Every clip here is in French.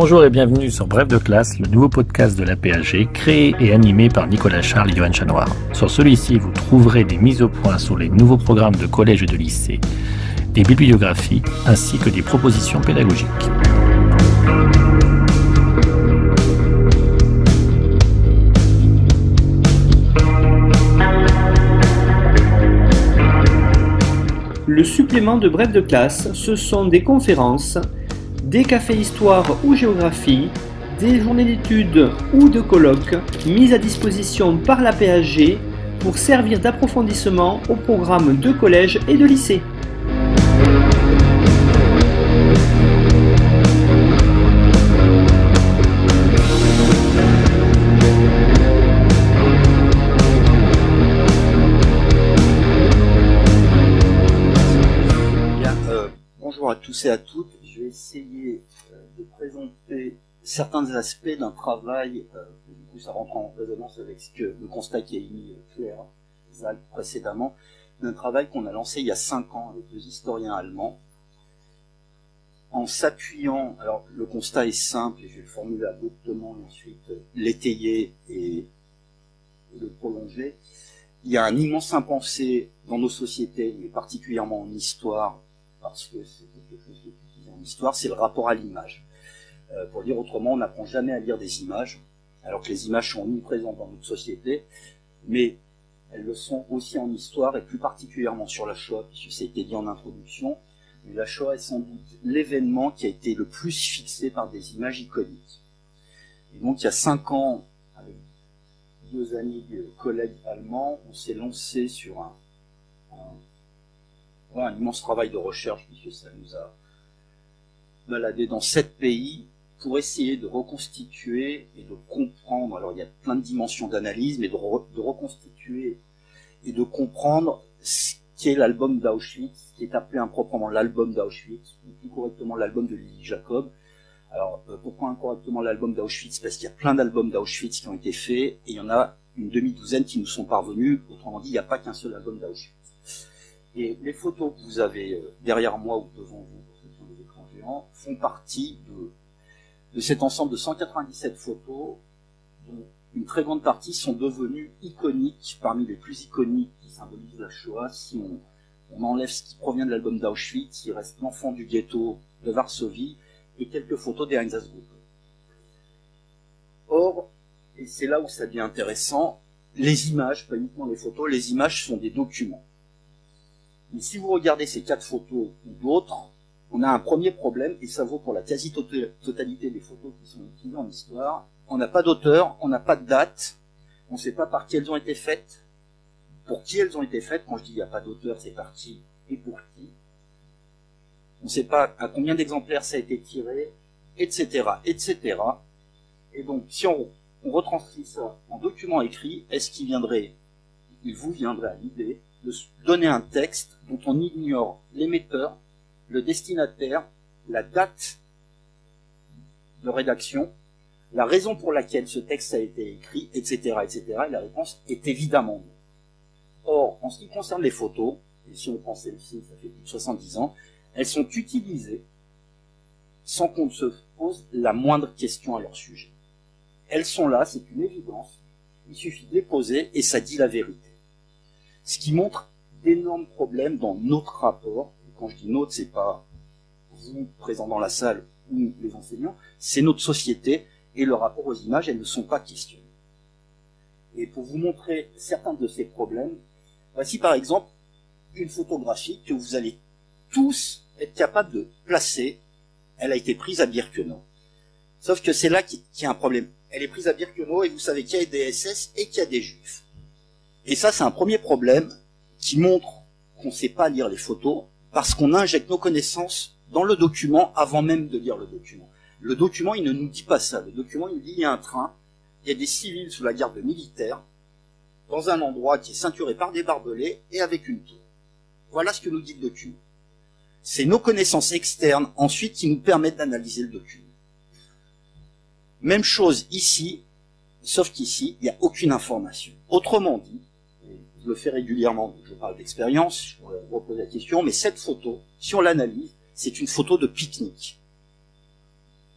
Bonjour et bienvenue sur Bref de classe, le nouveau podcast de l'APAG, créé et animé par Nicolas Charles et Johan Chanoir. Sur celui-ci, vous trouverez des mises au point sur les nouveaux programmes de collège et de lycée, des bibliographies, ainsi que des propositions pédagogiques. Le supplément de Bref de classe, ce sont des conférences, des cafés histoire ou géographie, des journées d'études ou de colloques mises à disposition par l'APAG pour servir d'approfondissement au programme de collège et de lycée. Bonjour à tous et à toutes. Je vais essayer de présenter certains aspects d'un travail, du coup ça rentre en résonance avec le constat qui a émis Claire Zalk précédemment, d'un travail qu'on a lancé il y a 5 ans avec 2 historiens allemands, en s'appuyant, alors le constat est simple et je vais le formuler abruptement et ensuite l'étayer et le prolonger. Il y a un immense impensé dans nos sociétés, mais particulièrement en histoire, parce que c'est quelque chose qui est utilisé en histoire, c'est le rapport à l'image. Pour dire autrement, on n'apprend jamais à lire des images, alors que les images sont omniprésentes dans notre société, mais elles le sont aussi en histoire, et plus particulièrement sur la Shoah, puisque ça a été dit en introduction. Mais la Shoah est sans doute l'événement qui a été le plus fixé par des images iconiques. Et donc il y a 5 ans, avec 2 amis collègues allemands, on s'est lancé sur un immense travail de recherche, puisque ça nous a baladé dans 7 pays pour essayer de reconstituer et de comprendre, alors il y a plein de dimensions d'analyse, mais de reconstituer et de comprendre ce qu'est l'album d'Auschwitz, qui est appelé improprement l'album d'Auschwitz, ou plus correctement l'album de Lily Jacob. Alors pourquoi incorrectement l'album d'Auschwitz? Parce qu'il y a plein d'albums d'Auschwitz qui ont été faits, et il y en a une demi-douzaine qui nous sont parvenus, autrement dit il n'y a pas qu'un seul album d'Auschwitz. Et les photos que vous avez derrière moi ou devant vous, pour ceux qui ont des écrans géants, font partie de cet ensemble de 197 photos, dont une très grande partie sont devenues iconiques, parmi les plus iconiques qui symbolisent la Shoah. Si on enlève ce qui provient de l'album d'Auschwitz, il reste l'enfant du ghetto de Varsovie et quelques photos des Einsatzgruppen. Or, et c'est là où ça devient intéressant, les images, pas uniquement les photos, les images sont des documents. Mais si vous regardez ces 4 photos ou d'autres, on a un premier problème, et ça vaut pour la quasi-totalité des photos qui sont utilisées en histoire. On n'a pas d'auteur, on n'a pas de date, on ne sait pas par qui elles ont été faites, pour qui elles ont été faites. Quand je dis il n'y a pas d'auteur, c'est par qui et pour qui. On ne sait pas à combien d'exemplaires ça a été tiré, etc., etc. Et donc, si on retranscrit ça en document écrit, il vous viendrait à l'idée de donner un texte dont on ignore l'émetteur, le destinataire, la date de rédaction, la raison pour laquelle ce texte a été écrit, etc., etc., et la réponse est évidemment non. Or, en ce qui concerne les photos, et si on prend celle-ci, ça fait plus de 70 ans, elles sont utilisées sans qu'on se pose la moindre question à leur sujet. Elles sont là, c'est une évidence, il suffit de les poser et ça dit la vérité. Ce qui montre d'énormes problèmes dans notre rapport. Et quand je dis notre, c'est pas vous présents dans la salle ou les enseignants, c'est notre société, et le rapport aux images, elles ne sont pas questionnées. Et pour vous montrer certains de ces problèmes, voici par exemple une photographie que vous allez tous être capables de placer. Elle a été prise à Birkenau. Sauf que c'est là qu'il y a un problème. Elle est prise à Birkenau et vous savez qu'il y a des SS et qu'il y a des juifs. Et ça, c'est un premier problème qui montre qu'on ne sait pas lire les photos parce qu'on injecte nos connaissances dans le document avant même de lire le document. Le document, il ne nous dit pas ça. Le document, il nous dit il y a un train, il y a des civils sous la garde militaire, dans un endroit qui est ceinturé par des barbelés et avec une tour. Voilà ce que nous dit le document. C'est nos connaissances externes, ensuite, qui nous permettent d'analyser le document. Même chose ici, sauf qu'ici, il n'y a aucune information. Autrement dit, je le fais régulièrement, donc je parle d'expérience, je pourrais reposer la question, mais cette photo, si on l'analyse, c'est une photo de pique-nique.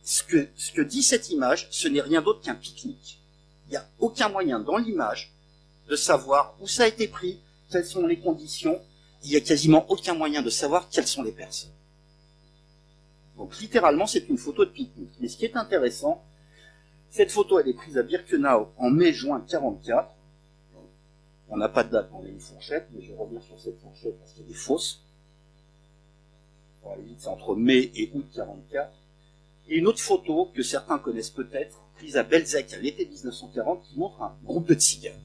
Ce que dit cette image, ce n'est rien d'autre qu'un pique-nique. Il n'y a aucun moyen dans l'image de savoir où ça a été pris, quelles sont les conditions. Il n'y a quasiment aucun moyen de savoir quelles sont les personnes. Donc littéralement, c'est une photo de pique-nique. Mais ce qui est intéressant, cette photo, elle est prise à Birkenau en mai-juin 1944. On n'a pas de date, on a une fourchette, mais je vais revenir sur cette fourchette parce qu'elle est fausse. Bon, c'est entre mai et août 1944. Et une autre photo que certains connaissent peut-être, prise à Belzec à l'été 1940, qui montre un groupe de tziganes.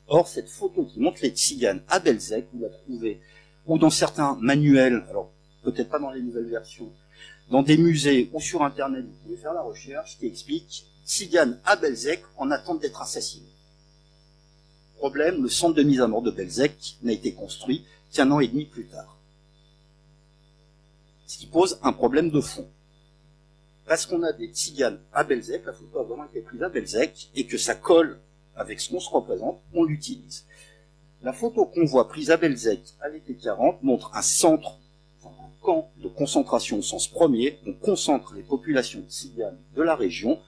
Or, cette photo qui montre les tziganes à Belzec, vous la trouvez, ou dans certains manuels, alors peut-être pas dans les nouvelles versions, dans des musées ou sur Internet, vous pouvez faire la recherche, qui explique tziganes à Belzec en attente d'être assassinés. Problème, le centre de mise à mort de Belzec n'a été construit qu'1 an et demi plus tard. Ce qui pose un problème de fond. Parce qu'on a des tziganes à Belzec, la photo a vraiment été prise à Belzec, et que ça colle avec ce qu'on se représente, on l'utilise. La photo qu'on voit prise à Belzec à l'été 40 montre un centre, un camp de concentration au sens premier. On concentre les populations tziganes de la région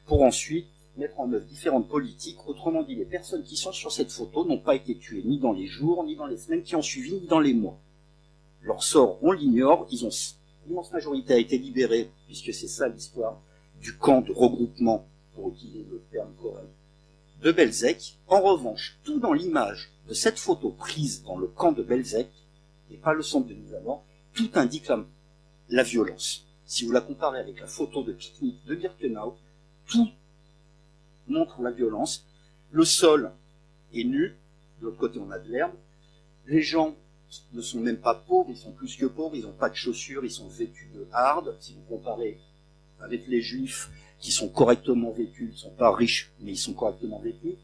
pour ensuite mettre en œuvre différentes politiques. Autrement dit, les personnes qui sont sur cette photo n'ont pas été tuées ni dans les jours, ni dans les semaines qui ont suivi, ni dans les mois. Leur sort, on l'ignore. L'immense majorité a été libérée, puisque c'est ça l'histoire du camp de regroupement, pour utiliser le terme correct, de Belzec. En revanche, tout dans l'image de cette photo prise dans le camp de Belzec, et pas le centre de mise à mort, tout indique la violence. Si vous la comparez avec la photo de pique-nique de Birkenau, tout montre la violence. Le sol est nu, de l'autre côté on a de l'herbe, les gens ne sont même pas pauvres, ils sont plus que pauvres, ils n'ont pas de chaussures, ils sont vêtus de hardes. Si vous comparez avec les juifs qui sont correctement vêtus, ils ne sont pas riches, mais ils sont correctement vêtus,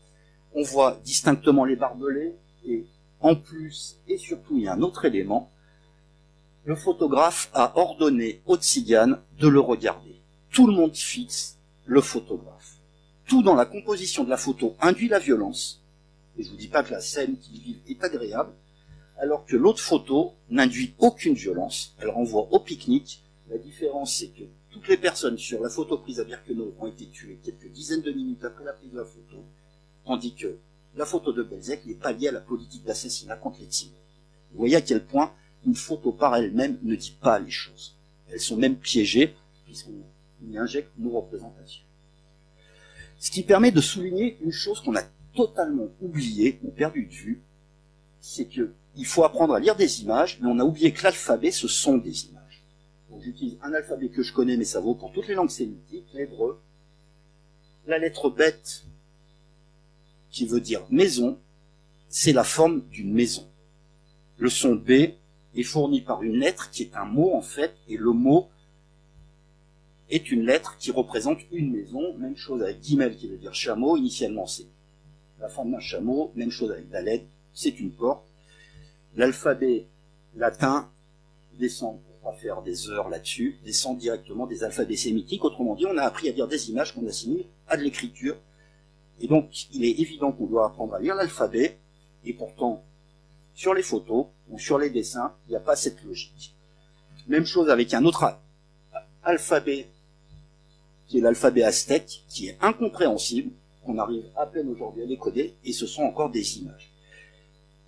on voit distinctement les barbelés, et en plus, et surtout, il y a un autre élément, le photographe a ordonné aux tziganes de le regarder. Tout le monde fixe le photographe. Tout dans la composition de la photo induit la violence, et je vous dis pas que la scène qu'ils vivent est agréable, alors que l'autre photo n'induit aucune violence, elle renvoie au pique-nique. La différence, c'est que toutes les personnes sur la photo prise à Birkenau ont été tuées quelques dizaines de minutes après la prise de la photo, tandis que la photo de Belzec n'est pas liée à la politique d'assassinat contre les tziganes. Vous voyez à quel point une photo par elle-même ne dit pas les choses. Elles sont même piégées, puisqu'on y injecte nos représentations. Ce qui permet de souligner une chose qu'on a totalement oubliée ou perdue de vue, c'est que il faut apprendre à lire des images, mais on a oublié que l'alphabet, ce sont des images. Donc j'utilise un alphabet que je connais, mais ça vaut pour toutes les langues sémitiques, l'hébreu. La lettre bête, qui veut dire maison, c'est la forme d'une maison. Le son B est fourni par une lettre qui est un mot en fait, et le mot est une lettre qui représente une maison. Même chose avec Gimel qui veut dire chameau, initialement c'est la forme d'un chameau, même chose avec Dalet, c'est une porte. L'alphabet latin descend, pour pas faire des heures là-dessus, descend directement des alphabets sémitiques. Autrement dit, on a appris à lire des images qu'on assimile à de l'écriture. Et donc, il est évident qu'on doit apprendre à lire l'alphabet, et pourtant, sur les photos ou sur les dessins, il n'y a pas cette logique. Même chose avec un autre alphabet, qui est l'alphabet aztèque, qui est incompréhensible, qu'on arrive à peine aujourd'hui à décoder, et ce sont encore des images.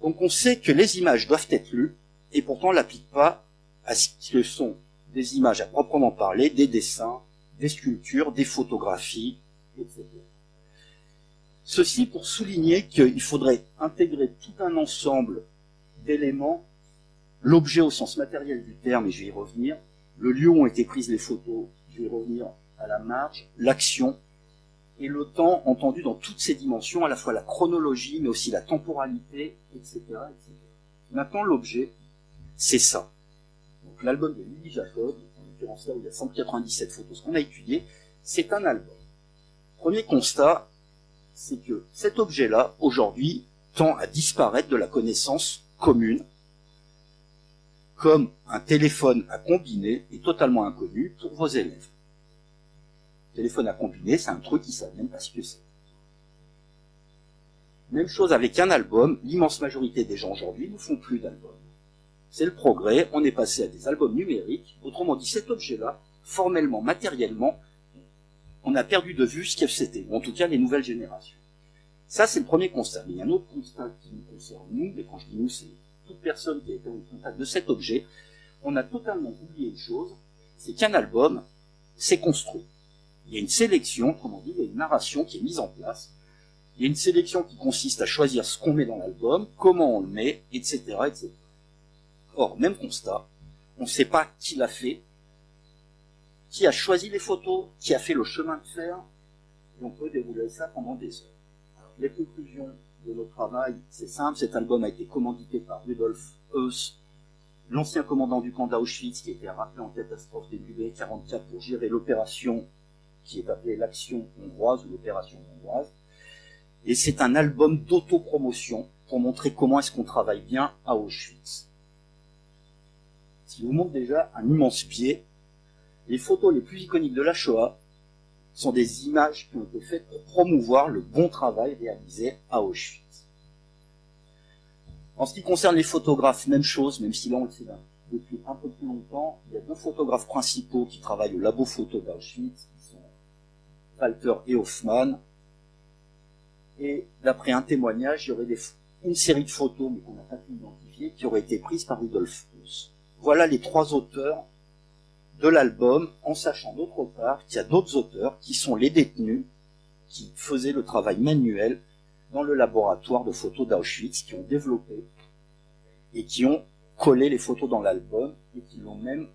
Donc on sait que les images doivent être lues, et pourtant on ne l'applique pas à ce que sont des images à proprement parler, des dessins, des sculptures, des photographies, etc. Ceci pour souligner qu'il faudrait intégrer tout un ensemble d'éléments, l'objet au sens matériel du terme, et je vais y revenir, le lieu où ont été prises les photos, je vais y revenir à la marge, l'action, et le temps entendu dans toutes ses dimensions, à la fois la chronologie, mais aussi la temporalité, etc. etc. Maintenant, l'objet, c'est ça. Donc l'album de Lily Jacob, en l'occurrence là où il y a 197 photos, ce qu'on a étudié, c'est un album. Premier constat, c'est que cet objet-là, aujourd'hui, tend à disparaître de la connaissance commune, comme un téléphone à combiner est totalement inconnu pour vos élèves. Téléphone à combiner, c'est un truc qui ne savent même pas ce que c'est. Même chose avec un album, l'immense majorité des gens aujourd'hui ne font plus d'albums. C'est le progrès, on est passé à des albums numériques, autrement dit cet objet-là, formellement, matériellement, on a perdu de vue ce que c'était, ou en tout cas les nouvelles générations. Ça, c'est le premier constat. Mais il y a un autre constat qui nous concerne nous, et quand je dis nous, c'est toute personne qui a été en contact de cet objet. On a totalement oublié une chose, c'est qu'un album, c'est construit. Il y a une sélection, comme on dit, il y a une narration qui est mise en place. Il y a une sélection qui consiste à choisir ce qu'on met dans l'album, comment on le met, etc., etc. Or, même constat, on ne sait pas qui l'a fait, qui a choisi les photos, qui a fait le chemin de fer, et on peut dérouler ça pendant des heures. Alors, les conclusions de notre travail, c'est simple, cet album a été commandité par Rudolf Höss, l'ancien commandant du camp d'Auschwitz, qui était rappelé en catastrophe début mai 1944 pour gérer l'opération qui est appelée l'action hongroise, ou l'opération hongroise. Et c'est un album d'autopromotion pour montrer comment est-ce qu'on travaille bien à Auschwitz. Ce qui vous montre déjà un immense pied. Les photos les plus iconiques de la Shoah sont des images qui ont été faites pour promouvoir le bon travail réalisé à Auschwitz. En ce qui concerne les photographes, même chose, même si là on le sait depuis un peu plus longtemps, il y a deux photographes principaux qui travaillent au labo photo d'Auschwitz, qui sont Walter et Hoffmann. Et d'après un témoignage, il y aurait une série de photos, mais qu'on n'a pas pu identifier, qui auraient été prises par Rudolf Höss. Voilà les trois auteurs de l'album, en sachant d'autre part qu'il y a d'autres auteurs qui sont les détenus, qui faisaient le travail manuel dans le laboratoire de photos d'Auschwitz, qui ont développé et qui ont collé les photos dans l'album et qui l'ont même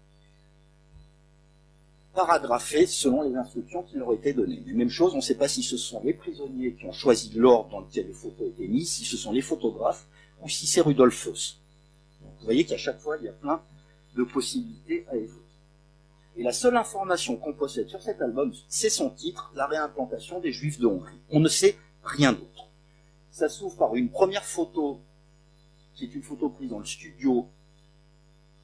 paragraphé selon les instructions qui leur étaient données. Mais même chose, on ne sait pas si ce sont les prisonniers qui ont choisi l'ordre dans lequel les photos étaient mises, si ce sont les photographes, ou si c'est Rudolf Höss. Donc, vous voyez qu'à chaque fois, il y a plein de possibilités à évoquer. Et la seule information qu'on possède sur cet album, c'est son titre, La réimplantation des Juifs de Hongrie. On ne sait rien d'autre. Ça s'ouvre par une première photo, qui est une photo prise dans le studio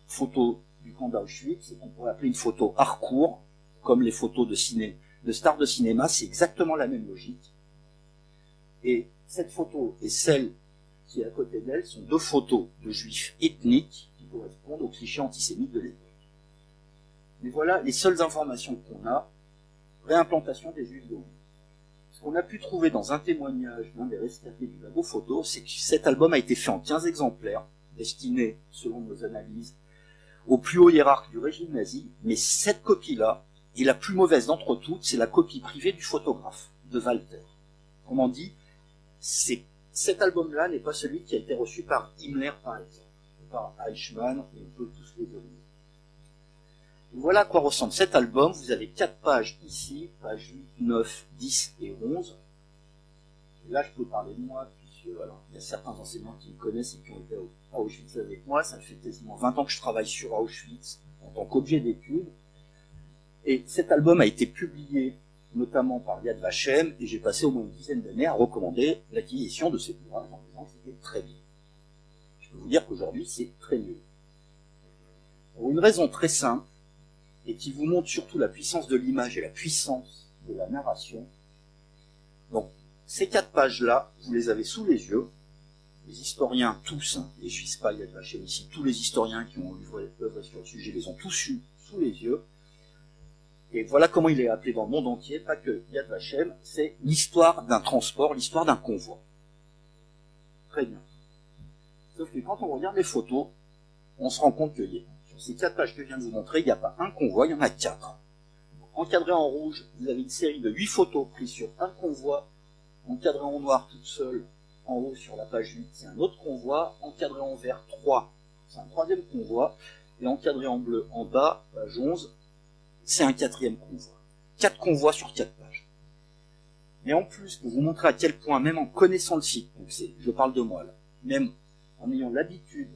photo du camp d'Auschwitz, et qu'on pourrait appeler une photo hardcore, comme les photos de stars de cinéma, c'est exactement la même logique. Et cette photo et celle qui est à côté d'elle sont deux photos de juifs ethniques qui correspondent aux clichés antisémites de l'époque. Mais voilà les seules informations qu'on a, réimplantation des juifs de Hongrie. Ce qu'on a pu trouver dans un témoignage d'un des rescapés du labo photo, c'est que cet album a été fait en 15 exemplaires, destinés, selon nos analyses, au plus haut hiérarque du régime nazi, mais cette copie-là est la plus mauvaise d'entre toutes, c'est la copie privée du photographe, de Walter. Comment dit, cet album-là n'est pas celui qui a été reçu par Himmler, par exemple, par Eichmann, et on peut tous les donner. Voilà à quoi ressemble cet album. Vous avez 4 pages ici, pages 8, 9, 10 et 11. Et là, je peux parler de moi, puisque alors, il y a certains enseignants qui me connaissent et qui ont été à Auschwitz avec moi. Ça fait quasiment 20 ans que je travaille sur Auschwitz en tant qu'objet d'étude. Et cet album a été publié notamment par Yad Vashem, et j'ai passé au moins une dizaine d'années à recommander l'acquisition de cet ouvrage en disant que c'était très bien. Je peux vous dire qu'aujourd'hui, c'est très mieux. Pour une raison très simple, et qui vous montre surtout la puissance de l'image et la puissance de la narration. Donc, ces 4 pages-là, vous les avez sous les yeux. Les historiens, tous, et je ne vise pas Yad Vashem ici, tous les historiens qui ont œuvré sur le sujet les ont tous eu sous les yeux. Et voilà comment il est appelé dans le monde entier, pas que Yad Vashem, c'est l'histoire d'un transport, l'histoire d'un convoi. Très bien. Sauf que quand on regarde les photos, on se rend compte que sur ces 4 pages que je viens de vous montrer, il n'y a pas un convoi, il y en a 4. Encadré en rouge, vous avez une série de 8 photos prises sur un convoi. Encadré en noir toute seule, en haut sur la page 8, c'est un autre convoi. Encadré en vert 3, c'est un 3e convoi. Et encadré en bleu en bas, page 11, c'est un 4e convoi. 4 convois sur 4 pages. Mais en plus, pour vous montrer à quel point, même en connaissant le site, donc je parle de moi là, même en ayant l'habitude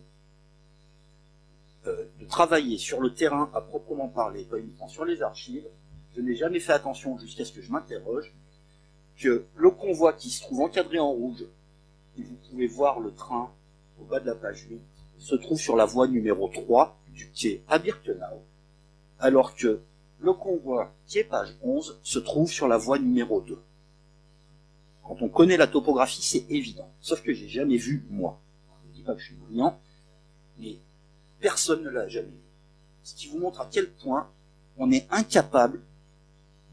de travailler sur le terrain à proprement parler, pas uniquement sur les archives, je n'ai jamais fait attention jusqu'à ce que je m'interroge, que le convoi qui se trouve encadré en rouge, et vous pouvez voir le train au bas de la page 8, se trouve sur la voie numéro 3 du quai à Birkenau, alors que le convoi qui est page 11 se trouve sur la voie numéro 2. Quand on connaît la topographie, c'est évident, sauf que j'ai jamais vu moi. Je ne dis pas que je suis brillant, mais personne ne l'a jamais vu. Ce qui vous montre à quel point on est incapable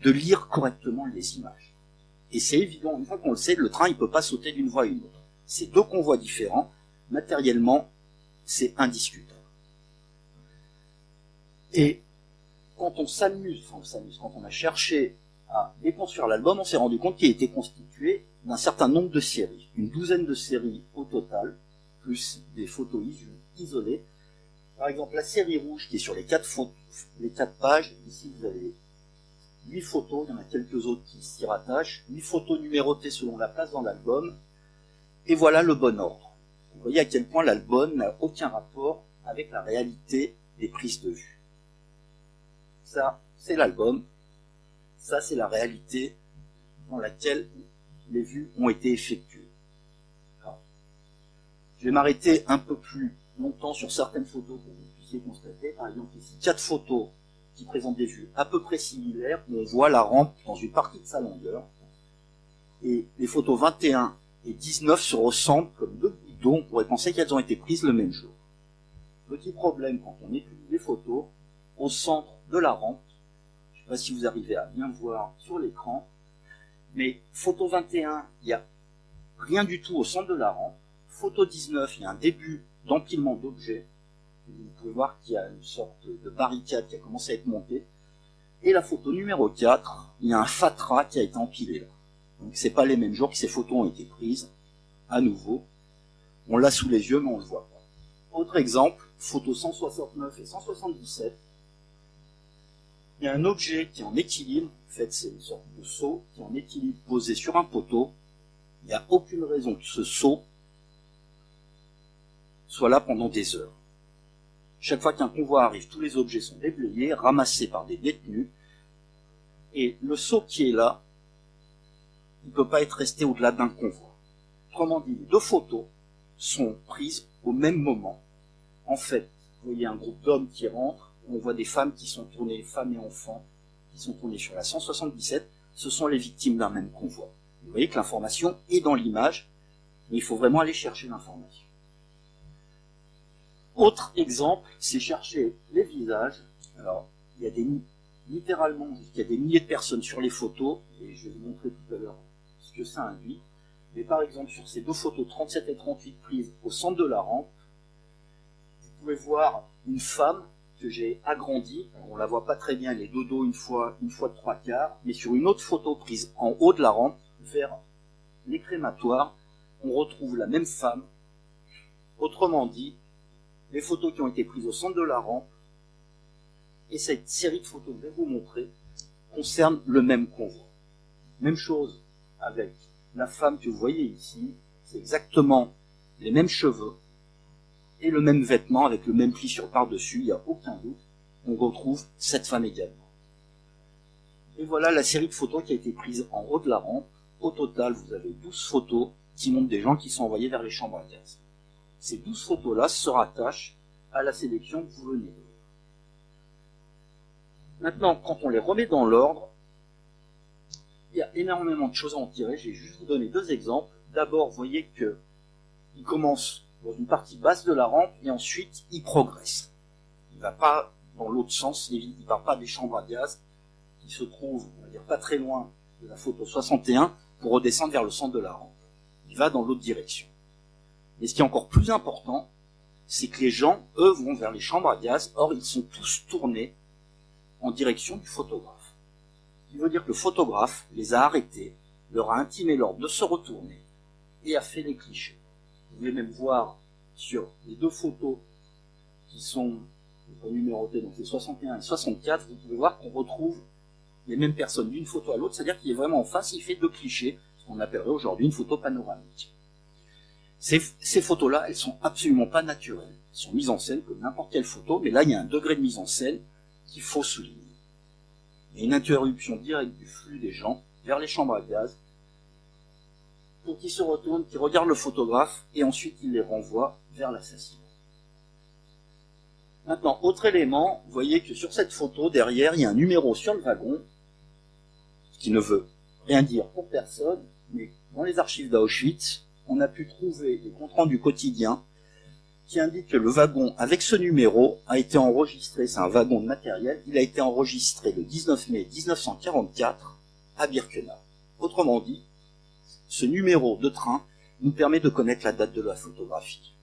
de lire correctement les images. Et c'est évident, une fois qu'on le sait, le train il peut pas sauter d'une voie à une autre. C'est deux convois différents, matériellement, c'est indiscutable. Et quand on s'amuse, quand on a cherché à déconstruire l'album, on s'est rendu compte qu'il était constitué d'un certain nombre de séries, une douzaine de séries au total, plus des photos isolées. Par exemple, la série rouge qui est sur les 4 pages, ici vous avez 8 photos, il y en a quelques autres qui s'y rattachent, 8 photos numérotées selon la place dans l'album, et voilà le bon ordre. Vous voyez à quel point l'album n'a aucun rapport avec la réalité des prises de vue. Ça, c'est l'album, ça c'est la réalité dans laquelle les vues ont été effectuées. Alors, je vais m'arrêter un peu plus longtemps sur certaines photos pour que vous puissiez constater. Par exemple ici, 4 photos qui présentent des vues à peu près similaires, où on voit la rampe dans une partie de sa longueur. Et les photos 21 et 19 se ressemblent comme deux gouttes d'eau, on pourrait penser qu'elles ont été prises le même jour. Petit problème quand on étudie les photos, au centre de la rampe, je ne sais pas si vous arrivez à bien voir sur l'écran, mais photo 21, il n'y a rien du tout au centre de la rampe. Photo 19, il y a un début d'empilement d'objets. Vous pouvez voir qu'il y a une sorte de barricade qui a commencé à être montée. Et la photo numéro 4, il y a un fatras qui a été empilé là. Donc c'est pas les mêmes jours que ces photos ont été prises. À nouveau, on l'a sous les yeux mais on le voit pas. Autre exemple, photo 169 et 177. Il y a un objet qui est en équilibre, en fait c'est une sorte de seau qui est en équilibre posé sur un poteau. Il n'y a aucune raison que ce seau soit là pendant des heures. Chaque fois qu'un convoi arrive, tous les objets sont déblayés, ramassés par des détenus, et le seau qui est là, il ne peut pas être resté au-delà d'un convoi. Autrement dit, les deux photos sont prises au même moment. En fait, vous voyez un groupe d'hommes qui rentrent, on voit des femmes qui sont tournées, femmes et enfants, qui sont tournés sur la 177, ce sont les victimes d'un même convoi. Vous voyez que l'information est dans l'image, mais il faut vraiment aller chercher l'information. Autre exemple, c'est chercher les visages. Alors, il y a littéralement, il y a des milliers de personnes sur les photos, et je vais vous montrer tout à l'heure ce que ça induit. Mais par exemple, sur ces deux photos 37 et 38 prises au centre de la rampe, vous pouvez voir une femme que j'ai agrandie. Alors, on la voit pas très bien, elle est de dos une fois de 3/4, mais sur une autre photo prise en haut de la rampe, vers les crématoires, on retrouve la même femme. Autrement dit, les photos qui ont été prises au centre de la rampe, et cette série de photos que je vais vous montrer, concernent le même convoi. Même chose avec la femme que vous voyez ici, c'est exactement les mêmes cheveux, et le même vêtement avec le même pli sur par-dessus, il n'y a aucun doute, on retrouve cette femme également. Et voilà la série de photos qui a été prise en haut de la rampe. Au total, vous avez 12 photos qui montrent des gens qui sont envoyés vers les chambres à gaz. Ces 12 photos-là se rattachent à la sélection que vous venez de voir. Maintenant, quand on les remet dans l'ordre, il y a énormément de choses à en tirer. Je vais juste vous donner deux exemples. D'abord, vous voyez qu'il commence dans une partie basse de la rampe et ensuite il progresse. Il ne va pas dans l'autre sens, il ne part pas des chambres à gaz qui se trouvent, on va dire, pas très loin de la photo 61 pour redescendre vers le centre de la rampe. Il va dans l'autre direction. Et ce qui est encore plus important, c'est que les gens, eux, vont vers les chambres à gaz, or ils sont tous tournés en direction du photographe. Ce qui veut dire que le photographe les a arrêtés, leur a intimé l'ordre de se retourner et a fait les clichés. Vous pouvez même voir sur les deux photos qui sont numérotées, donc les 61 et 64, vous pouvez voir qu'on retrouve les mêmes personnes d'une photo à l'autre, c'est-à-dire qu'il est vraiment en face, il fait deux clichés, ce qu'on appellerait aujourd'hui une photo panoramique. Ces photos-là, elles sont absolument pas naturelles. Elles sont mises en scène comme n'importe quelle photo, mais là, il y a un degré de mise en scène qu'il faut souligner. Il y a une interruption directe du flux des gens vers les chambres à gaz pour qu'ils se retournent, qu'ils regardent le photographe et ensuite ils les renvoient vers l'assassin. Maintenant, autre élément, vous voyez que sur cette photo, derrière, il y a un numéro sur le wagon qui ne veut rien dire pour personne, mais dans les archives d'Auschwitz, on a pu trouver des comptes rendus quotidiens qui indique que le wagon avec ce numéro a été enregistré, c'est un wagon de matériel, il a été enregistré le 19 mai 1944 à Birkenau. Autrement dit, ce numéro de train nous permet de connaître la date de la photographie.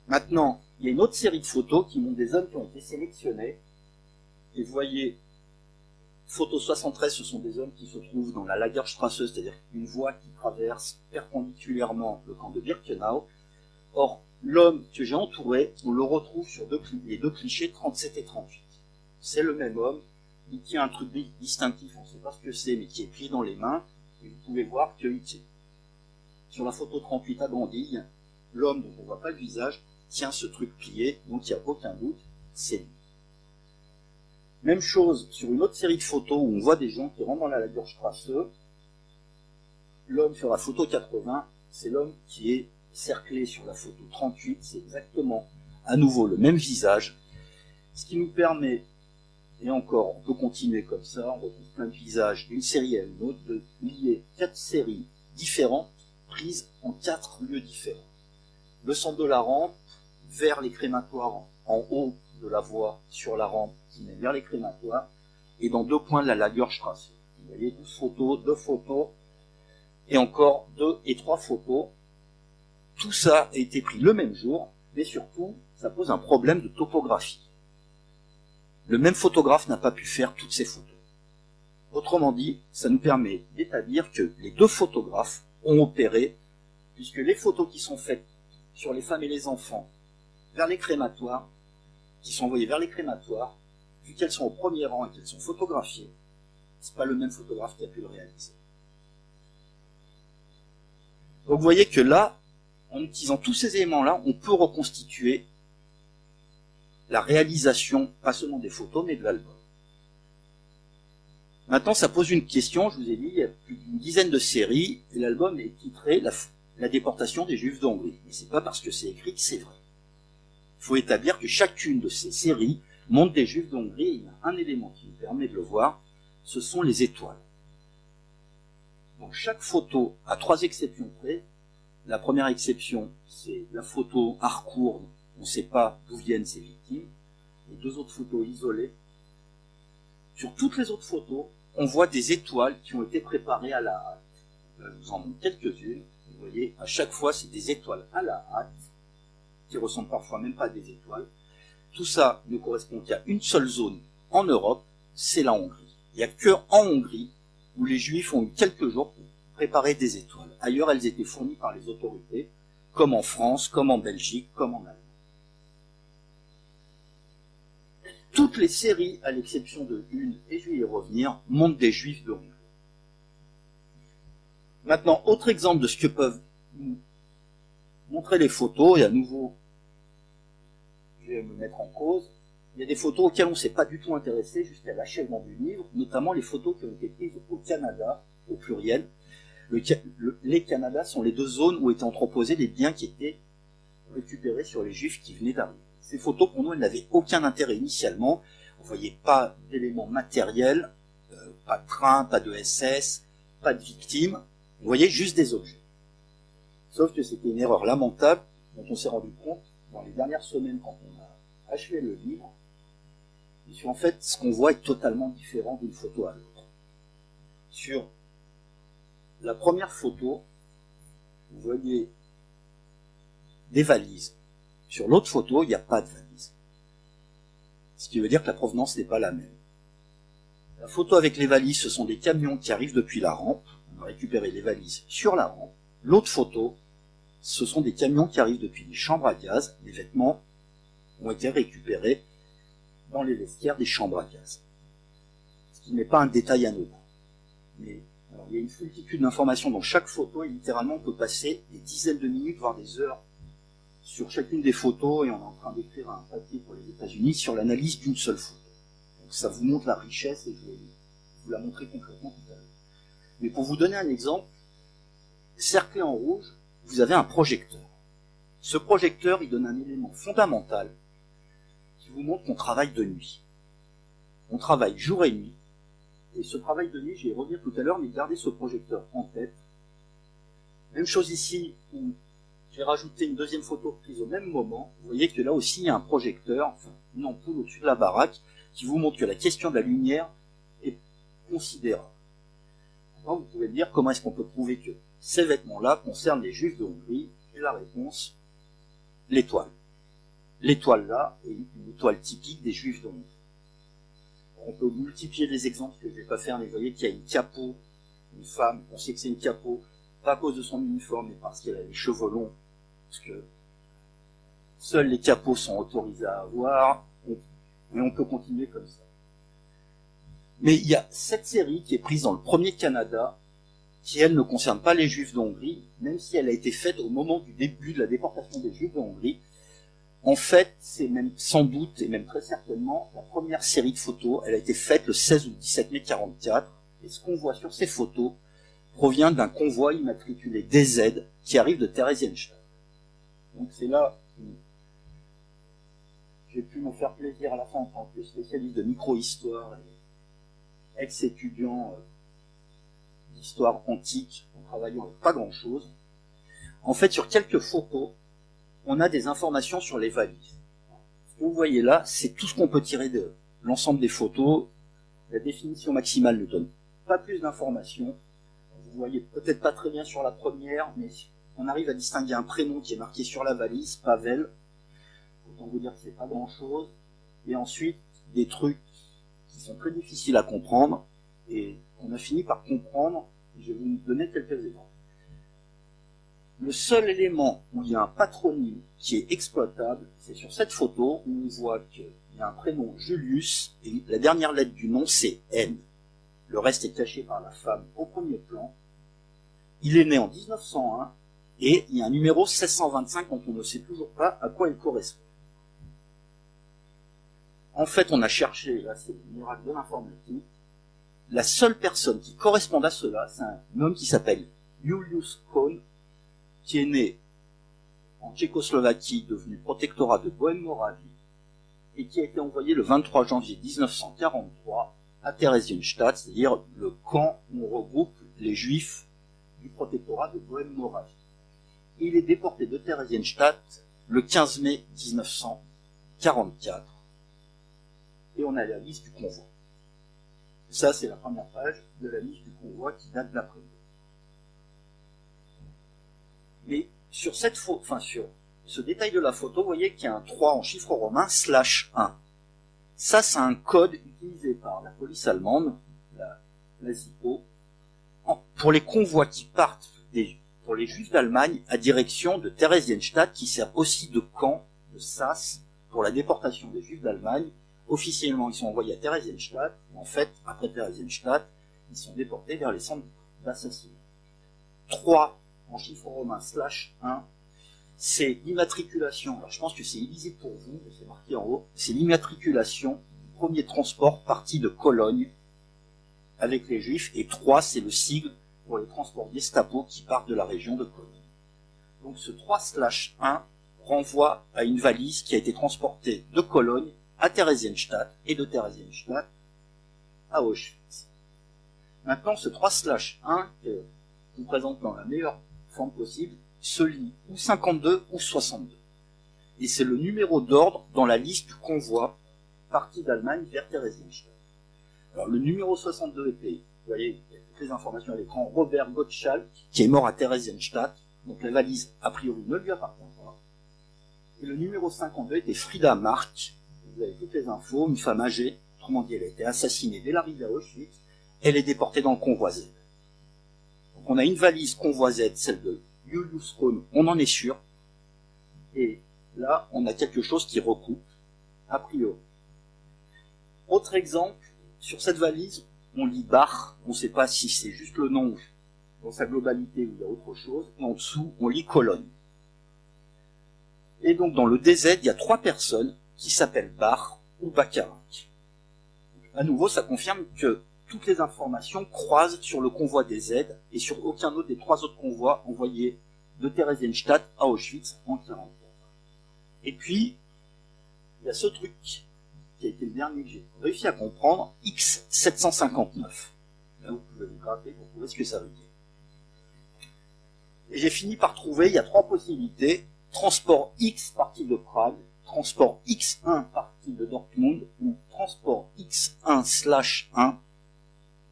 Maintenant, il y a une autre série de photos qui montrent des hommes qui ont été sélectionnés. Et vous voyez, photo 73, ce sont des hommes qui se trouvent dans la Lagerstrasse, c'est-à-dire une voie qui traverse perpendiculairement le camp de Birkenau. Or, l'homme que j'ai entouré, on le retrouve sur les deux clichés 37 et 38. C'est le même homme, il tient un truc distinctif, on ne sait pas ce que c'est, mais qui est plié dans les mains, et vous pouvez voir qu'il tient. Sur la photo 38 à Brandille, l'homme dont on ne voit pas le visage tient ce truc plié, donc il n'y a aucun doute, c'est lui. Même chose sur une autre série de photos où on voit des gens qui rentrent dans la Lagerstrasse. L'homme sur la photo 80, c'est l'homme qui est cerclé sur la photo 38, c'est exactement à nouveau le même visage, ce qui nous permet, et encore on peut continuer comme ça, on retrouve plein de visages d'une série à une autre, de lier 4 séries différentes prises en 4 lieux différents. Le centre de la rampe, vers les crématoires en haut de la voie sur la rampe qui mène vers les crématoires, et dans 2 points de la Lagerstrasse. Vous voyez 12 photos, 2 photos, et encore 2 et 3 photos. Tout ça a été pris le même jour, mais surtout, ça pose un problème de topographie. Le même photographe n'a pas pu faire toutes ces photos. Autrement dit, ça nous permet d'établir que les 2 photographes ont opéré, puisque les photos qui sont faites sur les femmes et les enfants vers les crématoires, qui sont envoyées vers les crématoires, vu qu'elles sont au premier rang et qu'elles sont photographiées, c'est pas le même photographe qui a pu le réaliser. Donc vous voyez que là, en utilisant tous ces éléments-là, on peut reconstituer la réalisation, pas seulement des photos, mais de l'album. Maintenant, ça pose une question, je vous ai dit, il y a plus d'une dizaine de séries, et l'album est titré la déportation des Juifs d'Hongrie. Mais c'est pas parce que c'est écrit que c'est vrai. Il faut établir que chacune de ces séries montre des Juifs d'Hongrie, et il y a un élément qui nous permet de le voir, ce sont les étoiles. Donc chaque photo a 3 exceptions près. La première exception, c'est la photo Harcourt, on ne sait pas d'où viennent ces victimes. Les 2 autres photos isolées. Sur toutes les autres photos, on voit des étoiles qui ont été préparées à la hâte. Je vous en montre quelques-unes. Vous voyez, à chaque fois, c'est des étoiles à la hâte, qui ressemblent parfois même pas à des étoiles. Tout ça ne correspond qu'à une seule zone en Europe, c'est la Hongrie. Il n'y a que en Hongrie où les Juifs ont eu quelques jours pour préparer des étoiles. Ailleurs, elles étaient fournies par les autorités, comme en France, comme en Belgique, comme en Allemagne. Toutes les séries, à l'exception de une, et je vais y revenir, montrent des Juifs de Hongrie. Maintenant, autre exemple de ce que peuvent nous montrer les photos, et à nouveau, je vais me mettre en cause, il y a des photos auxquelles on ne s'est pas du tout intéressé jusqu'à l'achèvement du livre, notamment les photos qui ont été prises au Canada, au pluriel. Les Canadas sont les 2 zones où étaient entreposés les biens qui étaient récupérés sur les Juifs qui venaient d'arriver. Ces photos, pour nous, elles n'avaient aucun intérêt initialement. On ne voyait pas d'éléments matériels, pas de train, pas de SS, pas de victimes. On voyait juste des objets. Sauf que c'était une erreur lamentable dont on s'est rendu compte dans les dernières semaines quand on a achevé le livre. Et en fait, ce qu'on voit est totalement différent d'une photo à l'autre. Sur la première photo, vous voyez des valises. Sur l'autre photo, il n'y a pas de valise. Ce qui veut dire que la provenance n'est pas la même. La photo avec les valises, ce sont des camions qui arrivent depuis la rampe. On a récupéré les valises sur la rampe. L'autre photo, ce sont des camions qui arrivent depuis les chambres à gaz. Les vêtements ont été récupérés dans les vestiaires des chambres à gaz. Ce qui n'est pas un détail anodin. Mais alors, il y a une multitude d'informations dans chaque photo et littéralement on peut passer des dizaines de minutes, voire des heures sur chacune des photos et on est en train d'écrire un papier pour les États-Unis sur l'analyse d'une seule photo. Donc ça vous montre la richesse et je vais vous la montrer concrètement tout à l'heure. Mais pour vous donner un exemple, cerclé en rouge, vous avez un projecteur. Ce projecteur, il donne un élément fondamental qui vous montre qu'on travaille de nuit. On travaille jour et nuit. Et ce travail de nuit, j'y vais revenir tout à l'heure, mais gardez ce projecteur en tête. Même chose ici, où J'ai rajouté une deuxième photo prise au même moment. Vous voyez que là aussi, il y a un projecteur, enfin, une ampoule au-dessus de la baraque, qui vous montre que la question de la lumière est considérable. Maintenant, vous pouvez me dire comment est-ce qu'on peut prouver que ces vêtements-là concernent les Juifs de Hongrie, et la réponse, l'étoile. L'étoile là est une étoile typique des Juifs de Hongrie. On peut multiplier les exemples que je ne vais pas faire, mais vous voyez qu'il y a une capot, une femme, on sait que c'est une capot, pas à cause de son uniforme, mais parce qu'elle a les cheveux longs, parce que seuls les capots sont autorisés à avoir, et on peut continuer comme ça. Mais il y a cette série qui est prise dans le premier Canada, qui elle ne concerne pas les Juifs de Hongrie, même si elle a été faite au moment du début de la déportation des Juifs de Hongrie. En fait, c'est même sans doute, et même très certainement, la première série de photos, elle a été faite le 16 ou 17 mai 1944, et ce qu'on voit sur ces photos provient d'un convoi immatriculé DZ qui arrive de Theresienstadt. Donc c'est là que j'ai pu me faire plaisir à la fin en tant que spécialiste de micro-histoire et ex-étudiant d'histoire antique, en travaillant avec pas grand-chose. En fait, sur quelques photos, on a des informations sur les valises. Ce que vous voyez là, c'est tout ce qu'on peut tirer de l'ensemble des photos. La définition maximale ne donne pas plus d'informations. Vous voyez peut-être pas très bien sur la première, mais on arrive à distinguer un prénom qui est marqué sur la valise, Pavel. Autant vous dire que c'est pas grand-chose. Et ensuite, des trucs qui sont très difficiles à comprendre, et on a fini par comprendre, et je vais vous donner quelques exemples. Le seul élément où il y a un patronyme qui est exploitable, c'est sur cette photo où on voit qu'il y a un prénom Julius et la dernière lettre du nom c'est N. Le reste est caché par la femme au premier plan. Il est né en 1901 et il y a un numéro 1625 dont on ne sait toujours pas à quoi il correspond. En fait, on a cherché, là c'est le miracle de l'informatique, la seule personne qui correspond à cela, c'est un homme qui s'appelle Julius Kohn, qui est né en Tchécoslovaquie, devenu protectorat de Bohême-Moravie, et qui a été envoyé le 23 janvier 1943 à Theresienstadt, c'est-à-dire le camp où on regroupe les Juifs du protectorat de Bohême-Moravie. Il est déporté de Theresienstadt le 15 mai 1944, et on a la liste du convoi. Ça, c'est la première page de la liste du convoi qui date de l'après-midi. Mais sur cette photo, enfin sur ce détail de la photo, vous voyez qu'il y a un 3 en chiffre romain /1. Ça, c'est un code utilisé par la police allemande, la ZIPO, pour les convois qui partent pour les Juifs d'Allemagne à direction de Theresienstadt, qui sert aussi de camp, de sas, pour la déportation des Juifs d'Allemagne. Officiellement, ils sont envoyés à Theresienstadt, mais en fait, après Theresienstadt, ils sont déportés vers les centres d'assassinat. 3 en chiffre romain /1, c'est l'immatriculation. Alors je pense que c'est illisible pour vous, mais c'est marqué en haut. C'est l'immatriculation du premier transport parti de Cologne avec les Juifs. Et 3, c'est le sigle pour les transports Gestapo qui partent de la région de Cologne. Donc ce 3/1 renvoie à une valise qui a été transportée de Cologne à Theresienstadt et de Theresienstadt à Auschwitz. Maintenant, ce 3/1 que je vous présente dans la meilleure forme possible se lit ou 52 ou 62. Et c'est le numéro d'ordre dans la liste du convoi parti d'Allemagne vers Theresienstadt. Alors le numéro 62 était, vous voyez, il y a toutes les informations à l'écran, Robert Gottschalk, qui est mort à Theresienstadt, donc la valise a priori ne lui appartient pas. Et le numéro 52 était Frida Mark, vous avez toutes les infos, une femme âgée, autrement dit elle a été assassinée dès l'arrivée à Auschwitz, elle est déportée dans le convoi Z. Donc on a une valise convoi Z, celle de Julius Kohn, on en est sûr, et là on a quelque chose qui recoupe, a priori. Autre exemple, sur cette valise, on lit Bach, on ne sait pas si c'est juste le nom dans sa globalité ou il y a autre chose, et en dessous on lit Cologne. Et donc dans le DZ, il y a 3 personnes qui s'appellent Bach ou Bacharach. À nouveau, ça confirme que toutes les informations croisent sur le convoi des Z et sur aucun autre des 3 autres convois envoyés de Theresienstadt à Auschwitz en 1944. Et puis, il y a ce truc qui a été le dernier que j'ai réussi à comprendre, X759. Là, vous pouvez vous gratter pour trouver ce que ça veut dire. Et j'ai fini par trouver, il y a 3 possibilités. Transport X partie de Prague, transport X1 partie de Dortmund, ou transport X1/1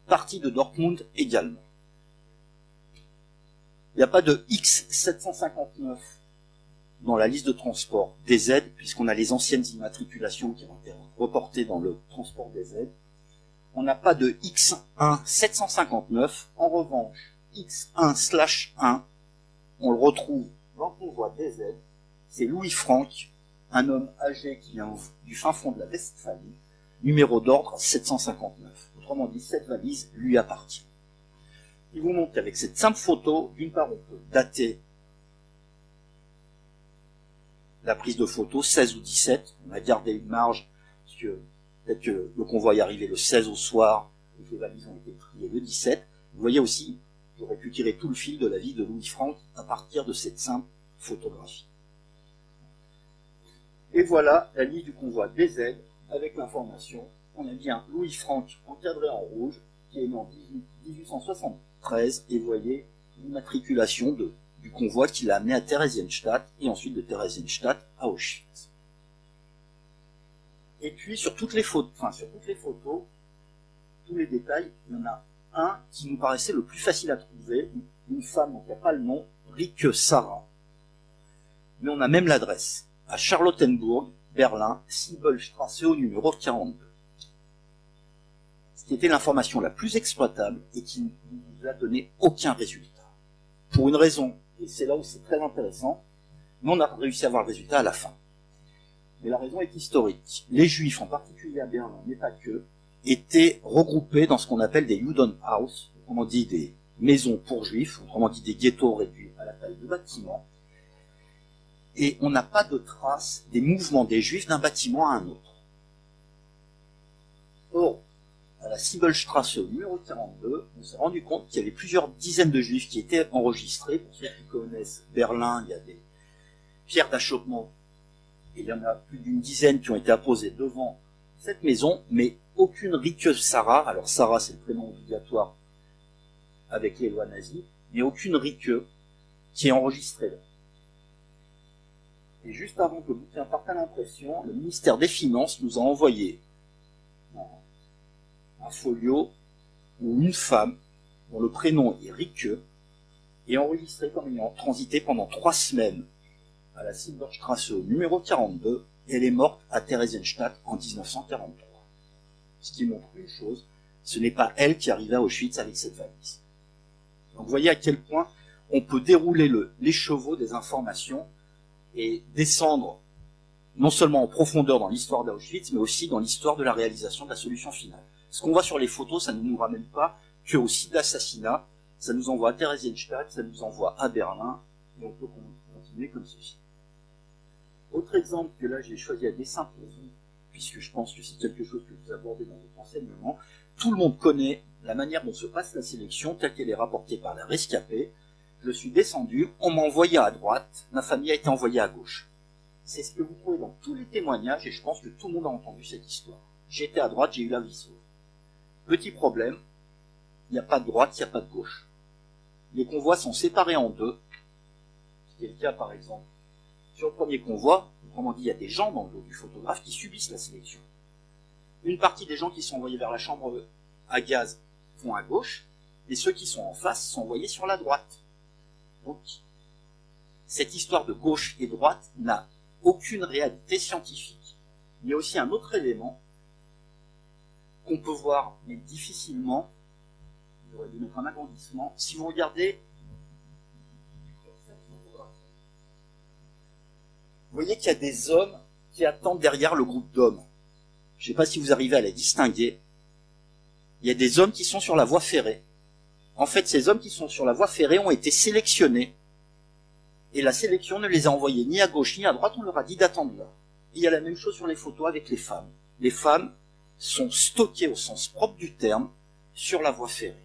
partie de Dortmund également. Il n'y a pas de X759 dans la liste de transport DZ, puisqu'on a les anciennes immatriculations qui ont été reportées dans le transport DZ. On n'a pas de X1-759. En revanche, X1/1, on le retrouve dans le convoi DZ. C'est Louis Franck, un homme âgé qui vient du fin fond de la Westphalie, numéro d'ordre 759. Autrement dit, cette valise lui appartient. Il vous montre qu'avec cette simple photo, d'une part, on peut dater la prise de photo, 16 ou 17. On a gardé une marge, parce que peut-être que le convoi est arrivé le 16 au soir, et que les valises ont été triées le 17. Vous voyez aussi, j'aurais pu tirer tout le fil de la vie de Louis Franck à partir de cette simple photographie. Et voilà la liste du convoi DZ, avec l'information. On a bien Louis Franck encadré en rouge, qui est né en 1873, et vous voyez l'immatriculation du convoi qui l'a amené à Theresienstadt, et ensuite de Theresienstadt à Auschwitz. Et puis sur toutes les photos, tous les détails, il y en a un qui nous paraissait le plus facile à trouver, une femme dont il n'y a pas le nom, Rike Sarah. Mais on a même l'adresse, à Charlottenburg, Berlin, Siebelstrasse au numéro 42. Ce qui était l'information la plus exploitable et qui ne nous a donné aucun résultat. Pour une raison, et c'est là où c'est très intéressant, mais on a réussi à avoir le résultat à la fin. Mais la raison est historique. Les Juifs, en particulier à Berlin, mais pas que, étaient regroupés dans ce qu'on appelle des Judenhaus, autrement dit des maisons pour Juifs, autrement dit des ghettos réduits à la taille de bâtiments. Et on n'a pas de trace des mouvements des Juifs d'un bâtiment à un autre. Or, à la Siebelstrasse numéro 42, on s'est rendu compte qu'il y avait plusieurs dizaines de Juifs qui étaient enregistrés. Pour ceux qui connaissent Berlin, il y a des pierres d'achoppement, et il y en a plus d'une dizaine qui ont été apposées devant cette maison, mais aucune Rike Sarah, alors Sarah c'est le prénom obligatoire avec les lois nazies, mais aucune Rike qui est enregistrée là. Et juste avant que le bouquin parte à l'impression, le ministère des Finances nous a envoyé un folio où une femme, dont le prénom est Rike, est enregistrée comme ayant transité pendant 3 semaines à la Siebelstrasse numéro 42, et elle est morte à Theresienstadt en 1943. Ce qui montre une chose, ce n'est pas elle qui arriva à Auschwitz avec cette valise. Donc vous voyez à quel point on peut dérouler l'écheveau des informations et descendre non seulement en profondeur dans l'histoire d'Auschwitz, mais aussi dans l'histoire de la réalisation de la solution finale. Ce qu'on voit sur les photos, ça ne nous ramène pas qu'au site d'assassinat, ça nous envoie à Theresienstadt, ça nous envoie à Berlin, et on peut continuer comme ceci. Autre exemple que là j'ai choisi à dessein pour vous, puisque je pense que c'est quelque chose que vous abordez dans votre enseignement, tout le monde connaît la manière dont se passe la sélection telle qu'elle est rapportée par la rescapée. Je suis descendu, on m'a envoyé à droite, ma famille a été envoyée à gauche. C'est ce que vous trouvez dans tous les témoignages, et je pense que tout le monde a entendu cette histoire. J'étais à droite, j'ai eu la vie sauve. Petit problème, il n'y a pas de droite, il n'y a pas de gauche. Les convois sont séparés en deux, ce qui est le cas par exemple. Sur le premier convoi, autrement dit, il y a des gens dans le dos du photographe qui subissent la sélection. Une partie des gens qui sont envoyés vers la chambre à gaz vont à gauche, et ceux qui sont en face sont envoyés sur la droite. Donc, cette histoire de gauche et droite n'a aucune réalité scientifique. Il y a aussi un autre élément qu'on peut voir, mais difficilement, j'aurais dû mettre un agrandissement, si vous regardez, vous voyez qu'il y a des hommes qui attendent derrière le groupe d'hommes. Je ne sais pas si vous arrivez à les distinguer. Il y a des hommes qui sont sur la voie ferrée. En fait, ces hommes qui sont sur la voie ferrée ont été sélectionnés. Et la sélection ne les a envoyés ni à gauche ni à droite, on leur a dit d'attendre là. Et il y a la même chose sur les photos avec les femmes. Les femmes sont stockées au sens propre du terme sur la voie ferrée.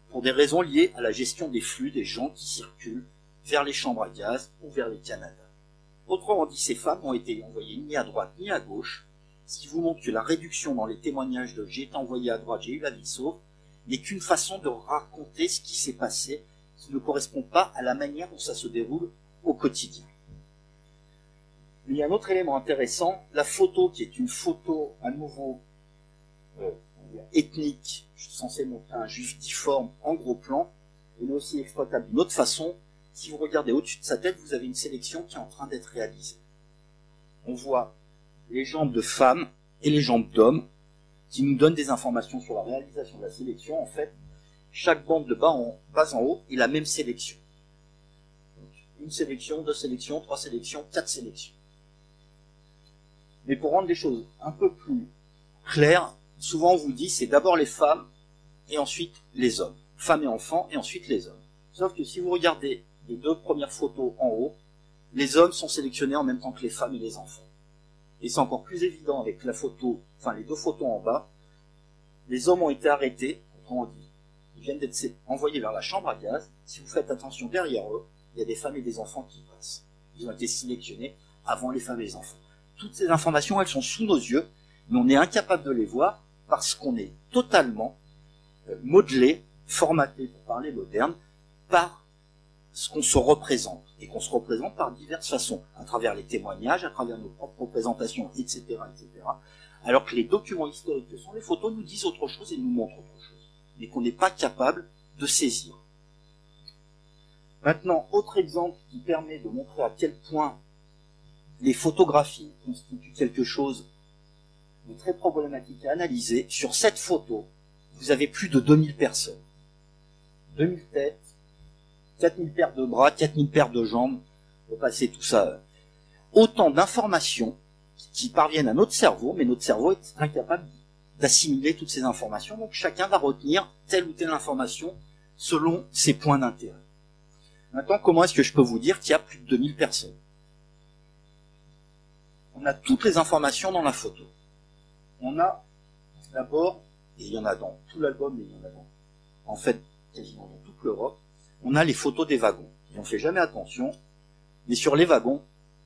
Pour des raisons liées à la gestion des flux des gens qui circulent vers les chambres à gaz ou vers les Canada. Autrement dit, ces femmes ont été envoyées ni à droite ni à gauche, ce qui vous montre que la réduction dans les témoignages de « j'ai été envoyé à droite, j'ai eu la vie sauve » n'est qu'une façon de raconter ce qui s'est passé, qui ne correspond pas à la manière dont ça se déroule au quotidien. Il y a un autre élément intéressant, la photo qui est une photo à nouveau ethnique, je suis censé montrer un juif difforme en gros plan, elle est aussi exploitable d'une autre façon. Si vous regardez au-dessus de sa tête, vous avez une sélection qui est en train d'être réalisée. On voit les jambes de femmes et les jambes d'hommes qui nous donnent des informations sur la réalisation de la sélection. En fait, chaque bande de bas en haut est la même sélection. Donc, une sélection, deux sélections, trois sélections, quatre sélections. Mais pour rendre les choses un peu plus claires, souvent on vous dit c'est d'abord les femmes et ensuite les hommes. Femmes et enfants et ensuite les hommes. Sauf que si vous regardez les deux premières photos en haut, les hommes sont sélectionnés en même temps que les femmes et les enfants. Et c'est encore plus évident avec la photo, enfin les deux photos en bas. Les hommes ont été arrêtés, autrement dit, ils viennent d'être envoyés vers la chambre à gaz. Si vous faites attention derrière eux, il y a des femmes et des enfants qui passent. Ils ont été sélectionnés avant les femmes et les enfants. Toutes ces informations, elles sont sous nos yeux, mais on est incapable de les voir parce qu'on est totalement modelé, formaté, pour parler moderne, par ce qu'on se représente, et qu'on se représente par diverses façons, à travers les témoignages, à travers nos propres représentations, etc., etc., alors que les documents historiques que sont les photos nous disent autre chose et nous montrent autre chose, mais qu'on n'est pas capable de saisir. Maintenant, autre exemple qui permet de montrer à quel point les photographies constituent quelque chose de très problématique à analyser. Sur cette photo, vous avez plus de 2000 personnes. 2000 têtes, 4000 paires de bras, 4000 paires de jambes, on va passer tout ça. Autant d'informations qui parviennent à notre cerveau, mais notre cerveau est incapable d'assimiler toutes ces informations, donc chacun va retenir telle ou telle information selon ses points d'intérêt. Maintenant, comment est-ce que je peux vous dire qu'il y a plus de 2000 personnes? On a toutes les informations dans la photo. On a d'abord, et il y en a dans tout l'album, mais il y en a dans, en fait, quasiment dans toute l'Europe, on a les photos des wagons. Et on fait jamais attention, mais sur les wagons,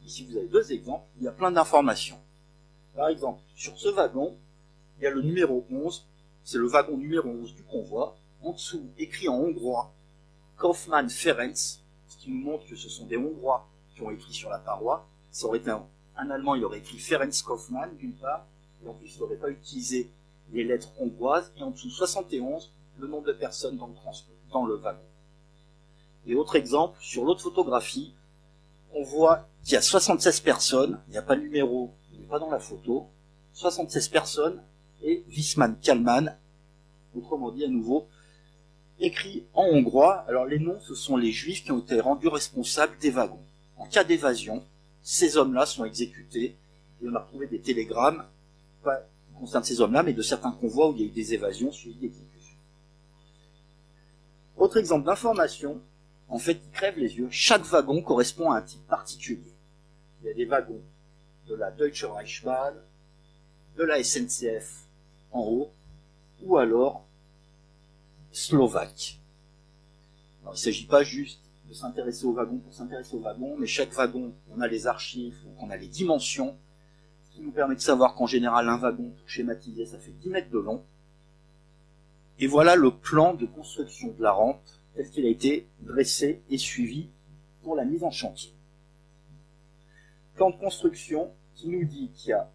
ici vous avez deux exemples, il y a plein d'informations. Par exemple, sur ce wagon, il y a le numéro 11, c'est le wagon numéro 11 du convoi, en dessous, écrit en hongrois, Kaufmann Ferenc, ce qui nous montre que ce sont des Hongrois qui ont écrit sur la paroi. Ça aurait été un Allemand, il aurait écrit Ferenc Kaufmann, d'une part, et en plus il n'aurait pas utilisé les lettres hongroises, et en dessous 71, le nombre de personnes dans le wagon. Et autre exemple, sur l'autre photographie, on voit qu'il y a 76 personnes, il n'y a pas de numéro, il n'est pas dans la photo, 76 personnes, et Wisman Kalman, autrement dit à nouveau, écrit en hongrois. Alors les noms, ce sont les juifs qui ont été rendus responsables des wagons. En cas d'évasion, ces hommes-là sont exécutés, et on a retrouvé des télégrammes, pas qui concernent ces hommes-là, mais de certains convois où il y a eu des évasions suivies d'exécutions. Autre exemple d'information, en fait, qui crève les yeux, chaque wagon correspond à un type particulier. Il y a des wagons de la Deutsche Reichsbahn, de la SNCF en haut, ou alors slovaque. Alors, il ne s'agit pas juste de s'intéresser aux wagons pour s'intéresser aux wagons, mais chaque wagon, on a les archives, donc on a les dimensions, ce qui nous permet de savoir qu'en général, un wagon, pour schématiser, ça fait 10 mètres de long. Et voilà le plan de construction de la rampe, tel qu'il a été dressé et suivi pour la mise en chantier. Plan de construction qui nous dit qu'il y a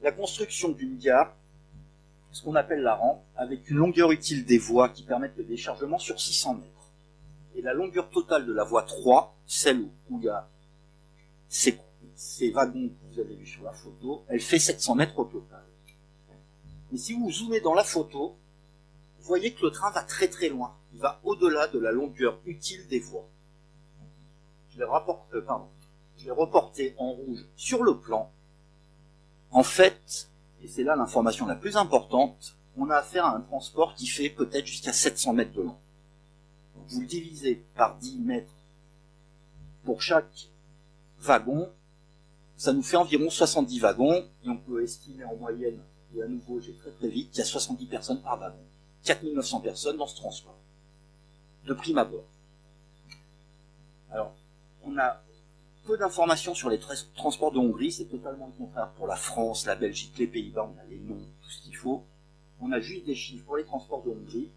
la construction d'une gare, ce qu'on appelle la rampe, avec une longueur utile des voies qui permettent le déchargement sur 600 mètres. Et la longueur totale de la voie 3, celle où il y a ces wagons que vous avez vus sur la photo, elle fait 700 mètres au total. Mais si vous zoomez dans la photo, vous voyez que le train va très très loin. Il va au-delà de la longueur utile des voies. Je l'ai reporté en rouge sur le plan. En fait, et c'est là l'information la plus importante, on a affaire à un transport qui fait peut-être jusqu'à 700 mètres de long. Donc vous le divisez par 10 mètres pour chaque wagon, ça nous fait environ 70 wagons, et on peut estimer en moyenne, et à nouveau j'ai très vite, qu'il y a 70 personnes par wagon. 4900 personnes dans ce transport, de prime abord. Alors, on a peu d'informations sur les transports de Hongrie, c'est totalement le contraire pour la France, la Belgique, les Pays-Bas, on a les noms, tout ce qu'il faut. On a juste des chiffres pour les transports de Hongrie.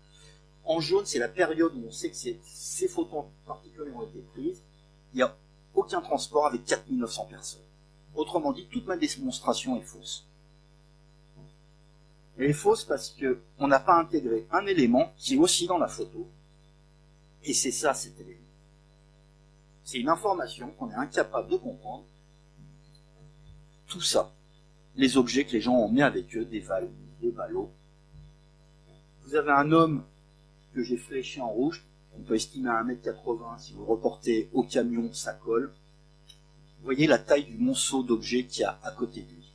En jaune, c'est la période où on sait que ces photos en particulier ont été prises. Il n'y a aucun transport avec 4900 personnes. Autrement dit, toute ma démonstration est fausse. Elle est fausse parce que on n'a pas intégré un élément qui est aussi dans la photo. Et c'est ça, cet élément. C'est une information qu'on est incapable de comprendre. Tout ça, les objets que les gens ont mis avec eux, des valves, des ballots. Vous avez un homme que j'ai fléché en rouge, on peut estimer à 1,80 m, si vous le reportez au camion, ça colle. Vous voyez la taille du monceau d'objets qu'il y a à côté de lui.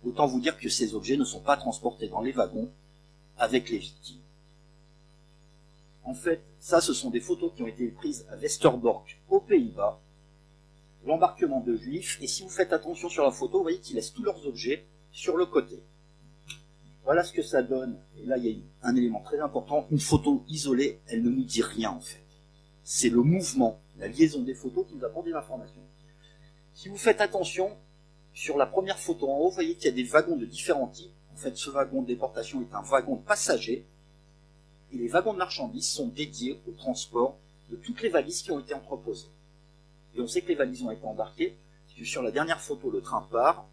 Autant vous dire que ces objets ne sont pas transportés dans les wagons avec les victimes. En fait, ça, ce sont des photos qui ont été prises à Westerbork, aux Pays-Bas, l'embarquement de Juifs, et si vous faites attention sur la photo, vous voyez qu'ils laissent tous leurs objets sur le côté. Voilà ce que ça donne, et là il y a un élément très important, une photo isolée, elle ne nous dit rien en fait. C'est le mouvement, la liaison des photos qui nous apporte des informations. Si vous faites attention, sur la première photo en haut, vous voyez qu'il y a des wagons de différents types. En fait, ce wagon de déportation est un wagon de passagers, et les wagons de marchandises sont dédiés au transport de toutes les valises qui ont été entreposées. Et on sait que les valises ont été embarquées, parce que sur la dernière photo, le train part.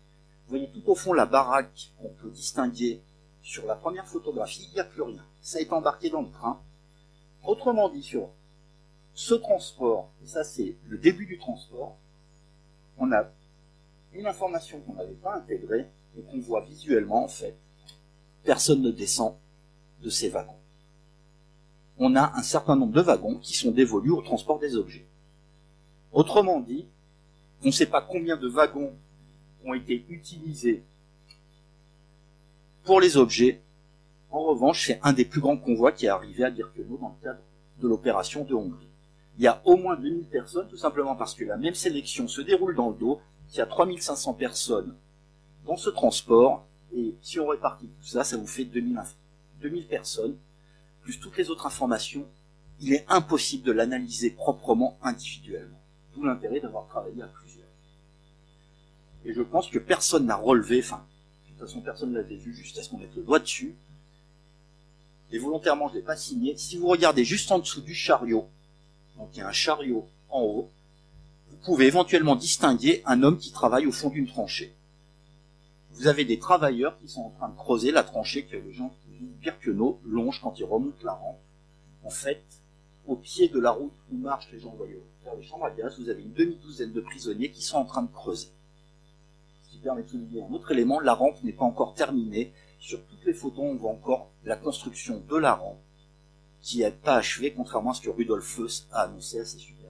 Vous voyez tout au fond la baraque qu'on peut distinguer sur la première photographie, il n'y a plus rien. Ça a été embarqué dans le train. Autrement dit, sur ce transport, et ça c'est le début du transport, on a une information qu'on n'avait pas intégrée, et qu'on voit visuellement en fait. Personne ne descend de ces wagons. On a un certain nombre de wagons qui sont dévolus au transport des objets. Autrement dit, on ne sait pas combien de wagons ont été utilisés pour les objets. En revanche, c'est un des plus grands convois qui est arrivé à Birkenau dans le cadre de l'opération de Hongrie. Il y a au moins 2000 personnes, tout simplement parce que la même sélection se déroule dans le dos. Il y a 3500 personnes dans ce transport, et si on répartit tout ça, ça vous fait 2000 personnes, plus toutes les autres informations. Il est impossible de l'analyser proprement individuellement. D'où l'intérêt d'avoir travaillé à plusieurs. Et je pense que personne n'a relevé, enfin, de toute façon personne ne l'avait vu jusqu'à ce qu'on mette le doigt dessus. Et volontairement je ne l'ai pas signé. Si vous regardez juste en dessous du chariot, donc il y a un chariot en haut, vous pouvez éventuellement distinguer un homme qui travaille au fond d'une tranchée. Vous avez des travailleurs qui sont en train de creuser la tranchée que les gens qui vivent Birkenau longent quand ils remontent la rampe. En fait, au pied de la route où marchent les gens vers les chambres à gaz, vous avez une demi-douzaine de prisonniers qui sont en train de creuser. Ce qui permet de souligner un autre élément, la rampe n'est pas encore terminée. Sur toutes les photos, on voit encore la construction de la rampe qui n'est pas achevée, contrairement à ce que Rudolf Höss a annoncé assez super.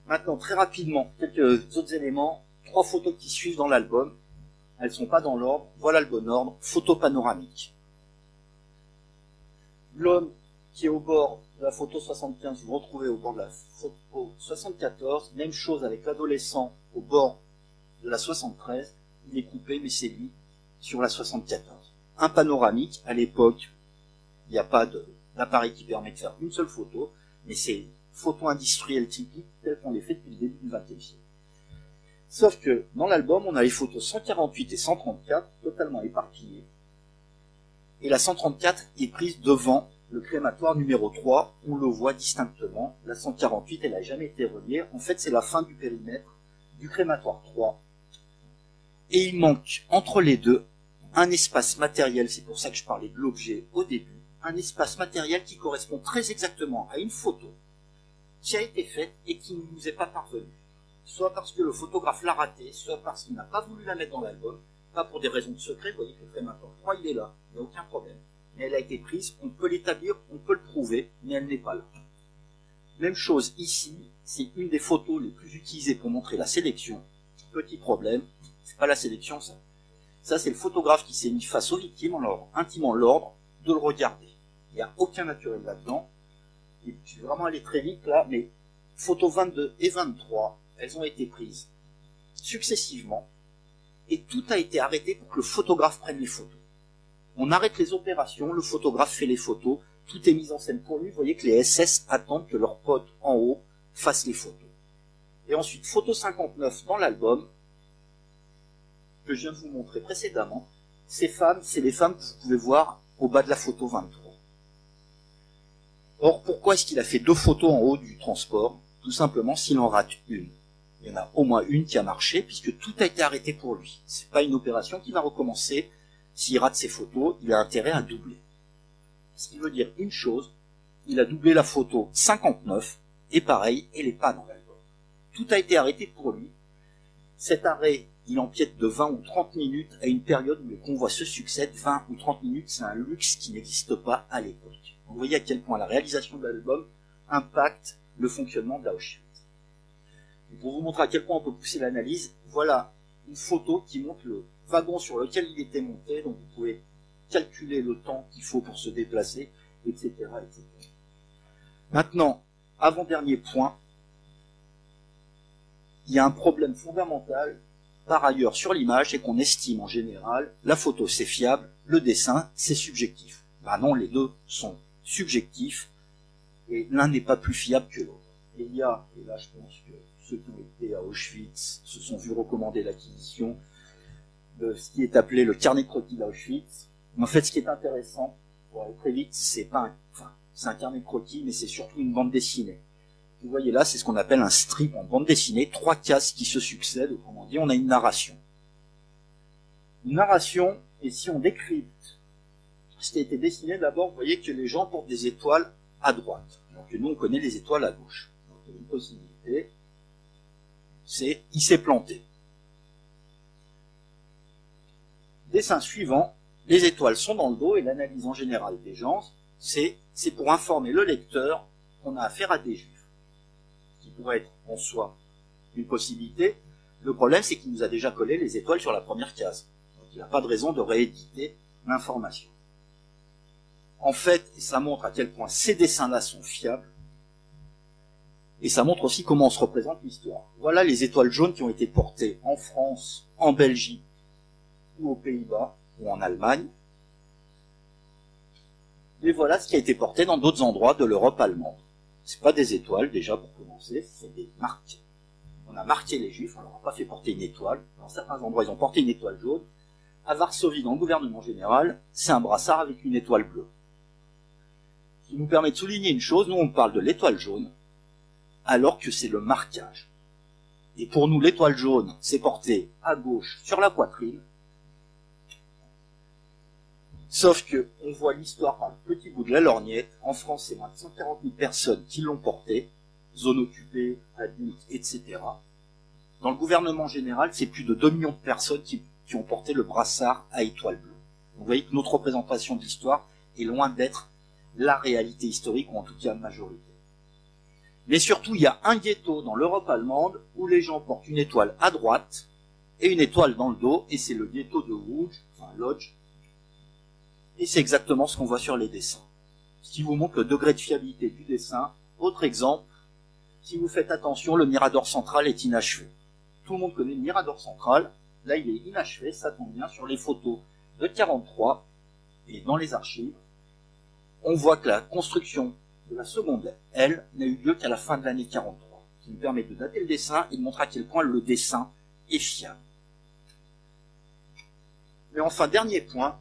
Maintenant, très rapidement, quelques autres éléments. 3 photos qui suivent dans l'album. Elles ne sont pas dans l'ordre. Voilà le bon ordre. Photo panoramique. L'homme qui est au bord de la photo 75, vous retrouvez au bord de la photo 74. Même chose avec l'adolescent au bord de la 73. Il est coupé, mais c'est lui sur la 74. Un panoramique, à l'époque, il n'y a pas d'appareil qui permet de faire une seule photo, mais c'est photo industrielle typique telle qu'on les fait depuis le début du XXe siècle. Sauf que dans l'album, on a les photos 148 et 134 totalement éparpillées. Et la 134 est prise devant le crématoire numéro 3, on le voit distinctement. La 148, elle n'a jamais été reliée. En fait, c'est la fin du périmètre du crématoire 3. Et il manque entre les deux un espace matériel, c'est pour ça que je parlais de l'objet au début, un espace matériel qui correspond très exactement à une photo qui a été faite et qui ne nous est pas parvenue. Soit parce que le photographe l'a ratée, soit parce qu'il n'a pas voulu la mettre dans l'album, pas pour des raisons de secret. Vous voyez que le crématoire 3, il est là, il n'y a aucun problème. Mais elle a été prise, on peut l'établir, on peut le prouver, mais elle n'est pas là. Même chose ici, c'est une des photos les plus utilisées pour montrer la sélection. Petit problème, c'est pas la sélection ça. Ça c'est le photographe qui s'est mis face aux victimes en leur intimant l'ordre de le regarder. Il n'y a aucun naturel là-dedans. Et je vais vraiment aller très vite là, mais photos 22 et 23, elles ont été prises successivement, et tout a été arrêté pour que le photographe prenne les photos. On arrête les opérations, le photographe fait les photos, tout est mis en scène pour lui. Vous voyez que les SS attendent que leurs potes en haut fassent les photos. Et ensuite, photo 59 dans l'album, que je viens de vous montrer précédemment. Ces femmes, c'est les femmes que vous pouvez voir au bas de la photo 23. Or, pourquoi est-ce qu'il a fait 2 photos en haut du transport? Tout simplement s'il en rate une. Il y en a au moins une qui a marché, puisque tout a été arrêté pour lui. C'est pas une opération qui va recommencer. S'il rate ses photos, il a intérêt à doubler. Ce qui veut dire une chose, il a doublé la photo 59, et pareil, elle n'est pas dans l'album. Tout a été arrêté pour lui. Cet arrêt, il empiète de 20 ou 30 minutes à une période où les convois se succèdent. 20 ou 30 minutes, c'est un luxe qui n'existe pas à l'époque. Vous voyez à quel point la réalisation de l'album impacte le fonctionnement d'Auschwitz. Pour vous montrer à quel point on peut pousser l'analyse, voilà une photo qui montre le wagon sur lequel il était monté, donc vous pouvez calculer le temps qu'il faut pour se déplacer, etc., etc. Maintenant, avant-dernier point, il y a un problème fondamental, par ailleurs, sur l'image, c'est qu'on estime en général, la photo c'est fiable, le dessin c'est subjectif. Ben non, les deux sont subjectifs, et l'un n'est pas plus fiable que l'autre. Et il y a, et là je pense que ceux qui ont été à Auschwitz se sont vus recommander l'acquisition de ce qui est appelé le carnet de croquis d'Auschwitz. Mais en fait, ce qui est intéressant, pour aller très vite, c'est un carnet de croquis, mais c'est surtout une bande dessinée. Vous voyez là, c'est ce qu'on appelle un strip en bande dessinée, 3 cases qui se succèdent, autrement dit, on a une narration. Une narration, et si on décrypte ce qui a été dessiné, d'abord, vous voyez que les gens portent des étoiles à droite, alors que nous, on connaît les étoiles à gauche. Donc, il y a une possibilité, c'est « il s'est planté ». Dessin suivant, les étoiles sont dans le dos, et l'analyse en général des gens, c'est pour informer le lecteur qu'on a affaire à des juifs. Qui pourrait être en soi une possibilité. Le problème, c'est qu'il nous a déjà collé les étoiles sur la première case. Donc, il n'a pas de raison de rééditer l'information. En fait, ça montre à quel point ces dessins-là sont fiables, et ça montre aussi comment on se représente l'histoire. Voilà les étoiles jaunes qui ont été portées en France, en Belgique, ou aux Pays-Bas, ou en Allemagne. Et voilà ce qui a été porté dans d'autres endroits de l'Europe allemande. C'est pas des étoiles, déjà, pour commencer, c'est des marques. On a marqué les juifs, on leur a pas fait porter une étoile. Dans certains endroits, ils ont porté une étoile jaune. À Varsovie, dans le gouvernement général, c'est un brassard avec une étoile bleue. Ce qui nous permet de souligner une chose, nous on parle de l'étoile jaune, alors que c'est le marquage. Et pour nous, l'étoile jaune, c'est porté à gauche sur la poitrine. Sauf que on voit l'histoire par le petit bout de la lorgnette. En France, c'est moins de 140 000 personnes qui l'ont porté, zone occupée, adultes, etc. Dans le gouvernement général, c'est plus de 2 millions de personnes qui ont porté le brassard à étoile bleue. Vous voyez que notre représentation de l'histoire est loin d'être la réalité historique, ou en tout cas majoritaire. Mais surtout, il y a un ghetto dans l'Europe allemande où les gens portent une étoile à droite et une étoile dans le dos, et c'est le ghetto de Łódź, enfin Lodz. Et c'est exactement ce qu'on voit sur les dessins. Ce qui vous montre le degré de fiabilité du dessin. Autre exemple, si vous faites attention, le Mirador central est inachevé. Tout le monde connaît le Mirador central. Là, il est inachevé, ça tombe bien sur les photos de 43. Et dans les archives, on voit que la construction de la seconde L n'a eu lieu qu'à la fin de l'année 43. Ce qui nous permet de dater le dessin et de montrer à quel point le dessin est fiable. Mais enfin, dernier point,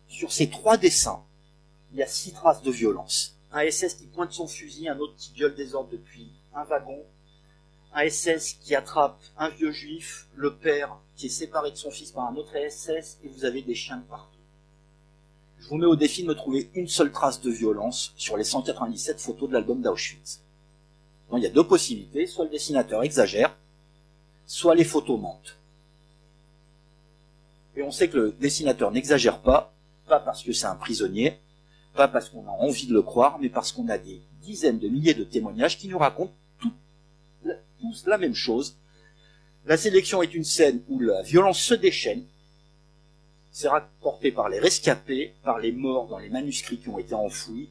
sur ces 3 dessins, il y a 6 traces de violence. Un SS qui pointe son fusil, un autre qui gueule des ordres depuis un wagon, un SS qui attrape un vieux juif, le père qui est séparé de son fils par un autre SS, et vous avez des chiens de partout. Je vous mets au défi de me trouver une seule trace de violence sur les 197 photos de l'album d'Auschwitz. Donc il y a 2 possibilités, soit le dessinateur exagère, soit les photos mentent. Et on sait que le dessinateur n'exagère pas parce que c'est un prisonnier, pas parce qu'on a envie de le croire, mais parce qu'on a des dizaines de milliers de témoignages qui nous racontent tous la même chose. La sélection est une scène où la violence se déchaîne. C'est rapporté par les rescapés, par les morts dans les manuscrits qui ont été enfouis,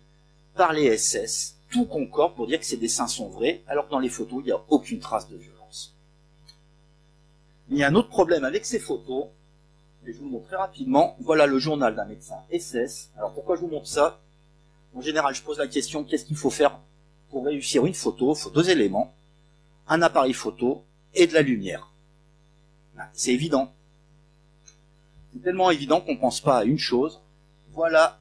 par les SS. Tout concorde pour dire que ces dessins sont vrais, alors que dans les photos, il n'y a aucune trace de violence. Mais il y a un autre problème avec ces photos, et je vous le montre très rapidement. Voilà le journal d'un médecin SS. Alors pourquoi je vous montre ça? En général, je pose la question, qu'est-ce qu'il faut faire pour réussir une photo? Il faut 2 éléments, un appareil photo et de la lumière. C'est évident. C'est tellement évident qu'on ne pense pas à une chose. Voilà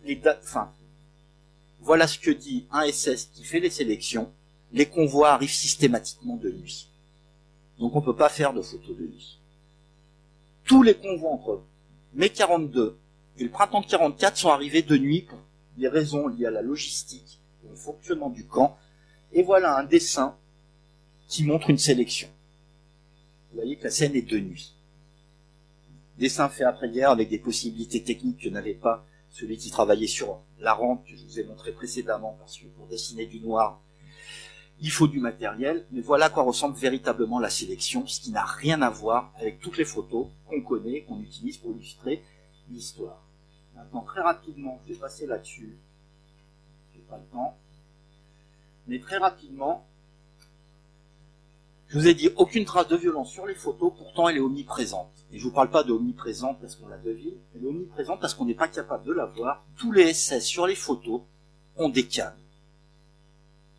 voilà ce que dit un SS qui fait les sélections. Les convois arrivent systématiquement de nuit. Donc on peut pas faire de photos de nuit. Tous les convois entre mai 42 et le printemps 44 sont arrivés de nuit pour des raisons liées à la logistique et au fonctionnement du camp. Et voilà un dessin qui montre une sélection. Vous voyez que la scène est de nuit. Dessin fait après-guerre avec des possibilités techniques que n'avait pas celui qui travaillait sur la rampe que je vous ai montré précédemment, parce que pour dessiner du noir, il faut du matériel. Mais voilà à quoi ressemble véritablement la sélection, ce qui n'a rien à voir avec toutes les photos qu'on connaît, qu'on utilise pour illustrer l'histoire. Maintenant, très rapidement, je vais passer là-dessus. J'ai pas le temps. Mais très rapidement, je vous ai dit aucune trace de violence sur les photos, pourtant elle est omniprésente. Et je vous parle pas de omniprésente parce qu'on la devine, elle est omniprésente parce qu'on n'est pas capable de la voir. Tous les SS sur les photos ont des cannes.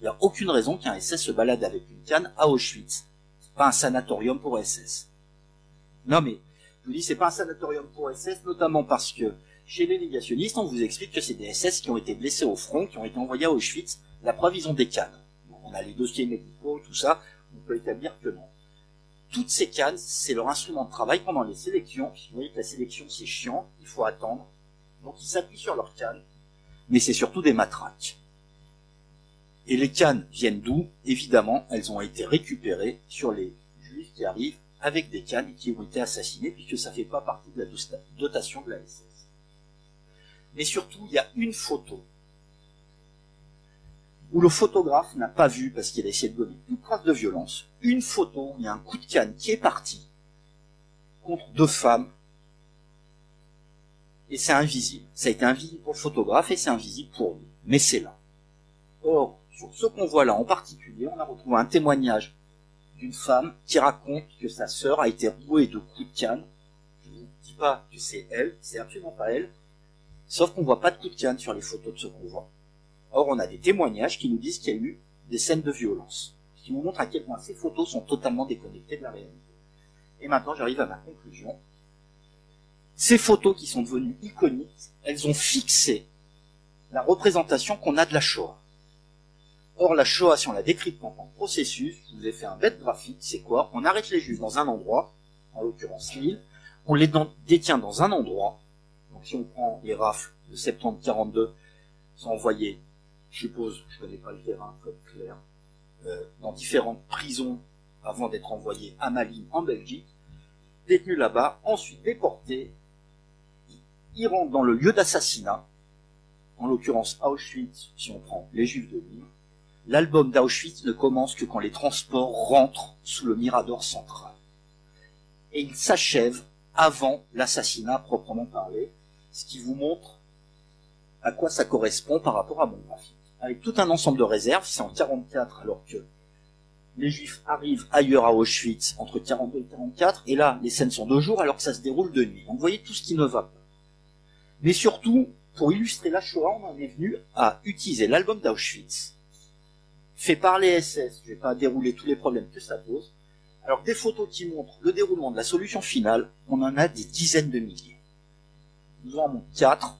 Il n'y a aucune raison qu'un SS se balade avec une canne à Auschwitz. C'est pas un sanatorium pour SS. Non mais, je vous dis, c'est pas un sanatorium pour SS, notamment parce que chez les négationnistes, on vous explique que c'est des SS qui ont été blessés au front, qui ont été envoyés à Auschwitz. La preuve, ils ont des cannes. On a les dossiers médicaux, tout ça, on peut établir que non. Toutes ces cannes, c'est leur instrument de travail pendant les sélections. Vous voyez que la sélection, c'est chiant, il faut attendre. Donc ils s'appuient sur leurs cannes, mais c'est surtout des matraques. Et les cannes viennent d'où? Évidemment, elles ont été récupérées sur les juifs qui arrivent avec des cannes et qui ont été assassinés, puisque ça ne fait pas partie de la dotation de la SS. Mais surtout, il y a une photo où le photographe n'a pas vu, parce qu'il a essayé de gommer toute trace de violence, une photo où il y a un coup de canne qui est parti contre deux femmes, et c'est invisible. Ça a été invisible pour le photographe et c'est invisible pour lui. Mais c'est là. Or, sur ce convoi-là en particulier, on a retrouvé un témoignage d'une femme qui raconte que sa sœur a été rouée de coups de canne. Je ne vous dis pas que c'est elle, c'est absolument pas elle, sauf qu'on voit pas de coups de canne sur les photos de ce convoi. Or, on a des témoignages qui nous disent qu'il y a eu des scènes de violence, ce qui nous montre à quel point ces photos sont totalement déconnectées de la réalité. Et maintenant, j'arrive à ma conclusion. Ces photos qui sont devenues iconiques, elles ont fixé la représentation qu'on a de la Shoah. Or, la Shoah, si on la décrit en tant que processus, je vous ai fait un bête graphique, c'est quoi? On arrête les Juifs dans un endroit, en l'occurrence l'île, on les détient dans un endroit. Donc si on prend les rafles de septembre 42, sont envoyés, je suppose, je connais pas le terrain comme clair, dans différentes prisons avant d'être envoyés à Malines en Belgique, détenus là-bas, ensuite déportés, ils rentrent dans le lieu d'assassinat, en l'occurrence Auschwitz, si on prend les Juifs de l'île. L'album d'Auschwitz ne commence que quand les transports rentrent sous le Mirador central. Et il s'achève avant l'assassinat proprement parlé, ce qui vous montre à quoi ça correspond par rapport à mon graphique. Avec tout un ensemble de réserves, c'est en 44 alors que les Juifs arrivent ailleurs à Auschwitz entre 42 et 44, et là, les scènes sont de jour alors que ça se déroule de nuit. Donc vous voyez tout ce qui ne va pas. Mais surtout, pour illustrer la Shoah, on en est venu à utiliser l'album d'Auschwitz, fait par les SS, je ne vais pas dérouler tous les problèmes que ça pose, alors que des photos qui montrent le déroulement de la solution finale, on en a des dizaines de milliers. Nous en avons 4.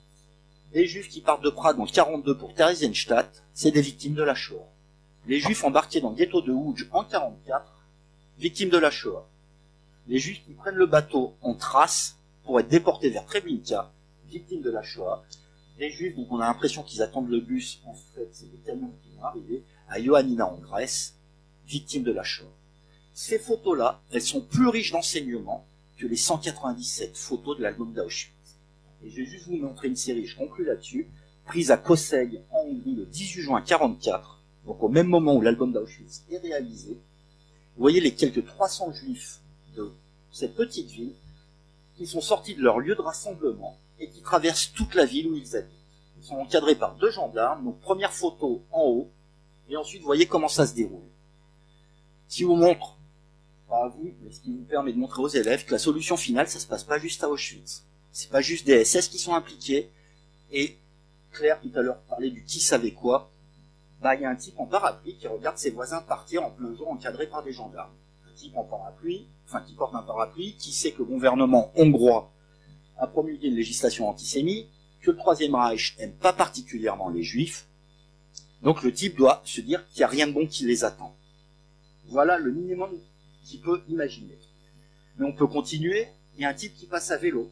Les Juifs qui partent de Prague en 42 pour Theresienstadt, c'est des victimes de la Shoah. Les Juifs embarqués dans le ghetto de Łódź en 44, victimes de la Shoah. Les Juifs qui prennent le bateau en Thrace pour être déportés vers Treblinka, victimes de la Shoah. Les Juifs dont on a l'impression qu'ils attendent le bus, en fait c'est des camions qui vont arriver, à Ioannina en Grèce, victimes de la Shoah. Ces photos-là, elles sont plus riches d'enseignements que les 197 photos de l'album d'Auschwitz. Et je vais juste vous montrer une série, je conclue là-dessus, prise à Kőszeg en Hongrie le 18 juin 44, donc au même moment où l'album d'Auschwitz est réalisé. Vous voyez les quelques 300 Juifs de cette petite ville qui sont sortis de leur lieu de rassemblement et qui traversent toute la ville où ils habitent. Ils sont encadrés par 2 gendarmes, donc première photo en haut, et ensuite vous voyez comment ça se déroule. Si je vous montre, pas à vous, mais ce qui vous permet de montrer aux élèves que la solution finale, ça se passe pas juste à Auschwitz. C'est pas juste des SS qui sont impliqués, et Claire tout à l'heure parlait du qui savait quoi, bah il y a un type en parapluie qui regarde ses voisins partir en plein jour encadrés par des gendarmes. Un type en parapluie, qui porte un parapluie, qui sait que le gouvernement hongrois a promulgué une législation antisémite, que le Troisième Reich aime pas particulièrement les Juifs, Donc le type doit se dire qu'il n'y a rien de bon qui les attend. Voilà le minimum qu'il peut imaginer. Mais on peut continuer. Il y a un type qui passe à vélo.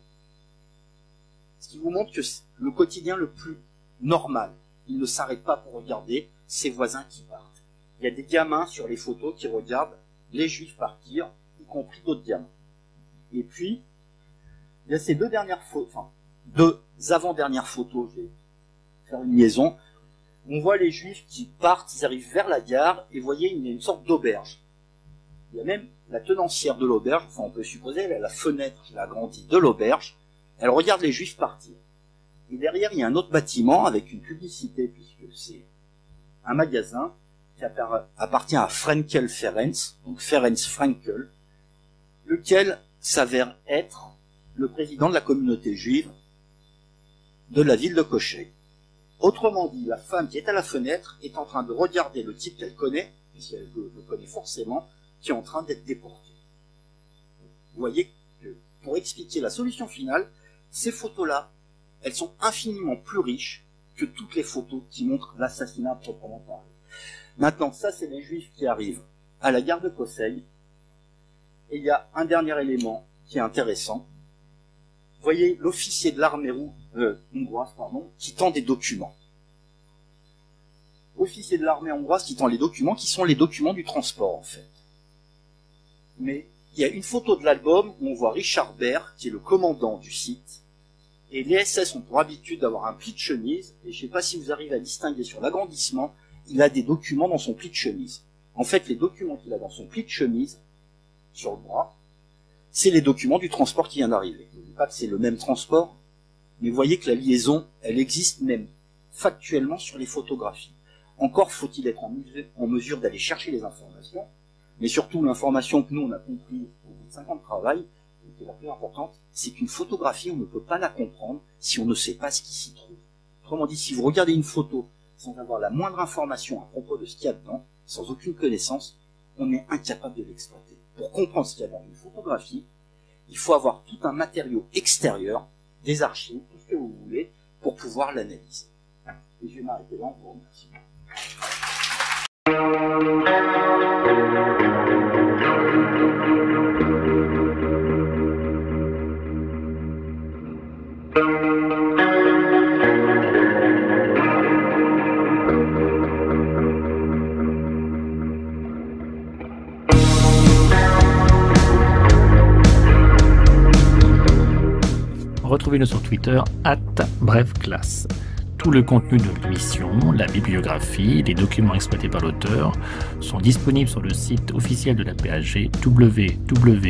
Ce qui vous montre que le quotidien le plus normal, il ne s'arrête pas pour regarder ses voisins qui partent. Il y a des gamins sur les photos qui regardent les juifs partir, y compris d'autres gamins. Et puis, il y a ces deux avant-dernières photos, je vais faire une liaison. On voit les juifs qui partent, ils arrivent vers la gare, et vous voyez, il y a une sorte d'auberge. Il y a même la tenancière de l'auberge, enfin on peut supposer, elle a la fenêtre qui l'agrandit de l'auberge, elle regarde les juifs partir. Et derrière, il y a un autre bâtiment avec une publicité, puisque c'est un magasin qui appartient à Frenkel Ferenc, donc Ferenc Frenkel, lequel s'avère être le président de la communauté juive de la ville de Koché. Autrement dit, la femme qui est à la fenêtre est en train de regarder le type qu'elle connaît, puisqu'elle le connaît forcément, qui est en train d'être déporté. Vous voyez que pour expliquer la solution finale, ces photos-là, elles sont infiniment plus riches que toutes les photos qui montrent l'assassinat proprement parlé. Maintenant, ça c'est les juifs qui arrivent à la gare de Kosseil. Et il y a un dernier élément qui est intéressant. Vous voyez l'officier de l'armée hongroise qui tend des documents. Officier de l'armée hongroise qui tend les documents, qui sont les documents du transport en fait. Mais il y a une photo de l'album où on voit Richard Baer, qui est le commandant du site, et les SS ont pour habitude d'avoir un pli de chemise, et je ne sais pas si vous arrivez à distinguer sur l'agrandissement, il a des documents dans son pli de chemise. En fait, les documents qu'il a dans son pli de chemise, sur le bras, c'est les documents du transport qui vient d'arriver. Je ne dis pas que c'est le même transport, mais vous voyez que la liaison, elle existe même factuellement sur les photographies. Encore faut-il être en mesure d'aller chercher les informations, mais surtout l'information que nous on a compris au bout de 5 ans de travail, et qui est la plus importante, c'est qu'une photographie, on ne peut pas la comprendre si on ne sait pas ce qui s'y trouve. Autrement dit, si vous regardez une photo sans avoir la moindre information à propos de ce qu'il y a dedans, sans aucune connaissance, on est incapable de l'exploiter. Pour comprendre ce qu'il y a dans une photographie, il faut avoir tout un matériau extérieur, des archives, tout ce que vous voulez, pour pouvoir l'analyser. Et je vais m'arrêter là, on vous remercie. Retrouvez-nous sur Twitter @brefclasse. Tout le contenu de l'émission, la bibliographie, les documents exploités par l'auteur sont disponibles sur le site officiel de la PAG www.apag.fr.